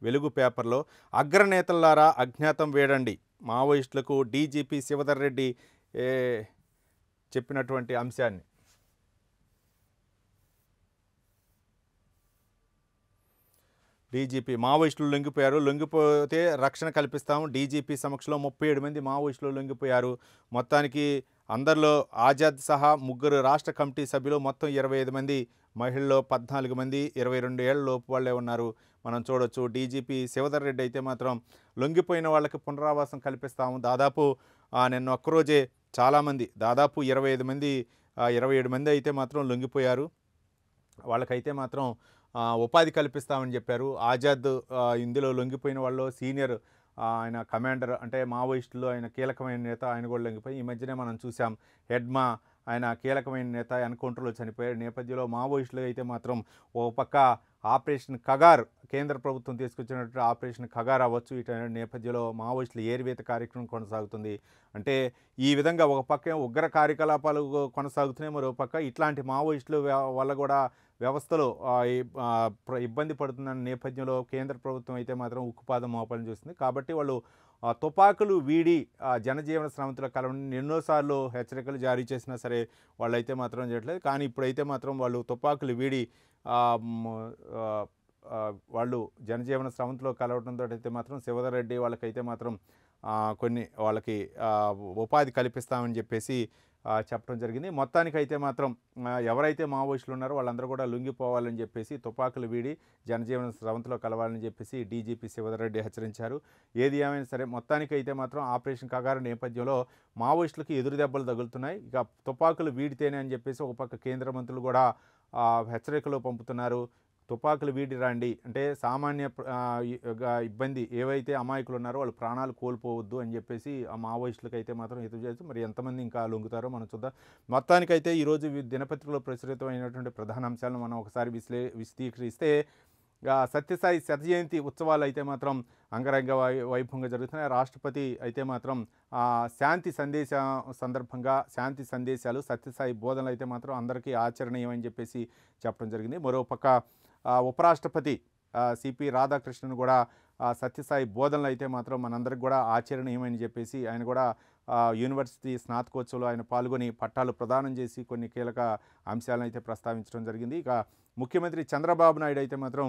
వెలుగు పేపర్లో. అగ్రనేతలారా అజ్ఞాతం వేడండి, మావోయిస్టులకు డీజీపీ శివధర్ రెడ్డి చెప్పినటువంటి అంశాన్ని. డీజీపీ మావోయిస్టులు లొంగిపోయారు, లొంగిపోతే రక్షణ కల్పిస్తాము. డీజీపీ సమక్షంలో 37 మంది మావోయిస్టులు లొంగిపోయారు. మొత్తానికి అందరిలో ఆజాద్ సహా 3 రాష్ట్ర కమిటీ సభ్యులు, మొత్తం 25 మంది, మహిళల్లో 14 మంది 22 ఏళ్ల లోపు వాళ్ళే ఉన్నారు. మనం చూడొచ్చు. డీజీపీ శివధర్ రెడ్డి అయితే మాత్రం లొంగిపోయిన వాళ్ళకి పునరావాసం కల్పిస్తాము. దాదాపు నిన్న ఒక్కరోజే చాలామంది, దాదాపు 25 మంది 27 మంది అయితే మాత్రం లొంగిపోయారు. వాళ్ళకైతే మాత్రం ఉపాధి కల్పిస్తామని చెప్పారు. ఆజాద్ ఇందులో లొంగిపోయిన వాళ్ళు సీనియర్ ఆయన కమాండర్, అంటే మావోయిస్టులో ఆయన కీలకమైన నేత, ఆయన కూడా లొంగిపోయి ఈ మధ్యనే మనం చూసాం. హెడ్మా ఆయన కీలకమైన నేత ఎన్కౌంటర్లో చనిపోయే నేపథ్యంలో మావోయిస్టులు అయితే మాత్రం ఓ పక్క ఆపరేషన్ కగార్, కేంద్ర ప్రభుత్వం తీసుకొచ్చినటువంటి ఆపరేషన్ కగార్ అవ్వచ్చు, ఇటు నేపథ్యంలో మావోయిస్టుల ఏరివేత కార్యక్రమం కొనసాగుతుంది. అంటే ఈ విధంగా ఒక పక్క ఉగ్ర కార్యకలాపాలు కొనసాగుతున్నాయి, మరో పక్క ఇట్లాంటి మావోయిస్టుల వల్ల కూడా వ్యవస్థలో ఇబ్బంది పడుతున్న నేపథ్యంలో కేంద్ర ప్రభుత్వం అయితే మాత్రం ఉక్కుపాదం మోపాలని చూస్తుంది. కాబట్టి వాళ్ళు తుపాకులు వీడి జనజీవన శ్రమంతుల కలవని ఎన్నోసార్లు హెచ్చరికలు జారీ చేసినా సరే వాళ్ళైతే మాత్రం చేయట్లేదు. కానీ ఇప్పుడైతే మాత్రం వాళ్ళు తుపాకులు వీడి వాళ్ళు జనజీవన శ్రమంతులో కలవడంతో అయితే మాత్రం శివధర్ రెడ్డి వాళ్ళకైతే మాత్రం కొన్ని వాళ్ళకి ఉపాధి కల్పిస్తామని చెప్పేసి చెప్పడం జరిగింది. మొత్తానికైతే మాత్రం ఎవరైతే మావోయిస్టులు ఉన్నారో వాళ్ళందరూ కూడా లొంగిపోవాలని చెప్పేసి, తుపాకులు వీడి జనజీవన స్రవంతిలో కలవాలని చెప్పేసి డీజీపీ శివధర్ రెడ్డి హెచ్చరించారు. ఏది ఏమైనా సరే మొత్తానికైతే మాత్రం ఆపరేషన్ కగారు నేపథ్యంలో మావోయిస్టులకు ఎదురు దెబ్బలు తగులుతున్నాయి. ఇక తుపాకులు వీడితేనే అని చెప్పేసి ఒక పక్క కేంద్ర మంత్రులు కూడా హెచ్చరికలు పంపుతున్నారు. తుపాకులు వీడి రండి, అంటే సామాన్య ఇబ్బంది ఏవైతే అమాయకులు ఉన్నారో వాళ్ళు ప్రాణాలు కోల్పోవద్దు అని చెప్పేసి ఆ మావోయిస్టులకు అయితే మాత్రం హితవు చేస్తూ, మరి ఎంతమంది ఇంకా లొంగుతారో మనం చూద్దాం. మొత్తానికైతే ఈరోజు దినపత్రికలో ప్రచురితమైనటువంటి ప్రధాన అంశాలను మనం ఒకసారి విశ్లేషిస్తే, సత్యసాయి శత జయంతి ఉత్సవాలు అయితే మాత్రం అంగరంగ వైభవంగా జరుగుతున్నాయి. రాష్ట్రపతి అయితే మాత్రం శాంతి సందేశం సందర్భంగా శాంతి సందేశాలు, సత్యసాయి బోధనలు అయితే మాత్రం అందరికీ ఆచరణీయమని చెప్పేసి చెప్పడం జరిగింది. మరోపక్క ఉపరాష్ట్రపతి సిపి రాధాకృష్ణన్ కూడా సత్యసాయి బోధనలు అయితే మాత్రం మనందరికి కూడా ఆచరణీయమని చెప్పేసి ఆయన కూడా యూనివర్సిటీ స్నాతకోత్సవంలో ఆయన పాల్గొని పట్టాలు ప్రదానం చేసి కొన్ని కీలక అంశాలను అయితే ప్రస్తావించడం జరిగింది. ఇక ముఖ్యమంత్రి చంద్రబాబు నాయుడు అయితే మాత్రం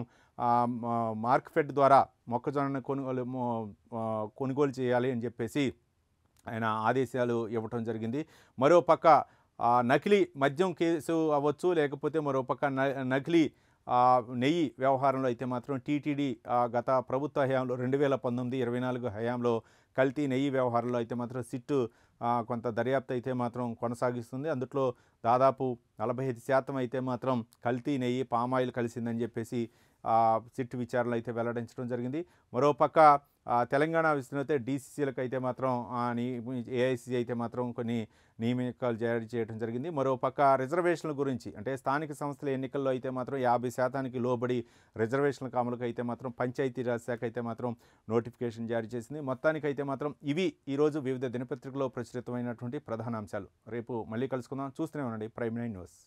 మార్క్ఫెడ్ ద్వారా మొక్కజొన్నను కొనుగోలు చేయాలి అని చెప్పేసి ఆయన ఆదేశాలు ఇవ్వటం జరిగింది. మరోపక్క నకిలీ మద్యం కేసు అవ్వచ్చు, లేకపోతే మరోపక్క నకిలీ నెయ్యి వ్యవహారంలో అయితే మాత్రం టీటీడీ గత ప్రభుత్వ హయాంలో 2019-24 హయాంలో కల్తీ నెయ్యి వ్యవహారంలో అయితే మాత్రం సిట్టు కొంత దర్యాప్తు అయితే మాత్రం కొనసాగిస్తుంది. అందులో దాదాపు 45% అయితే మాత్రం కల్తీ నెయ్యి పామాయిల్ కలిసిందని చెప్పేసి సిట్ విచారణలో అయితే వెల్లడించడం జరిగింది. మరోపక్క తెలంగాణ విస్తృత డీసీసీలకు అయితే మాత్రం ఏఐసీసీ అయితే మాత్రం కొన్ని నియామకాలు జారీ చేయడం జరిగింది. మరోపక్క రిజర్వేషన్ల గురించి అంటే స్థానిక సంస్థల ఎన్నికల్లో అయితే మాత్రం 50% లోబడి రిజర్వేషన్ల అమలుకు అయితే మాత్రం పంచాయతీరాజ్ శాఖ అయితే మాత్రం నోటిఫికేషన్ జారీ చేసింది. మొత్తానికి అయితే మాత్రం ఇవి ఈరోజు వివిధ దినపత్రికల్లో ప్రచురితమైనటువంటి ప్రధాన అంశాలు. రేపు మళ్ళీ కలుసుకుందాం. చూస్తూనే ఉండండి ప్రైమ్ 9 న్యూస్.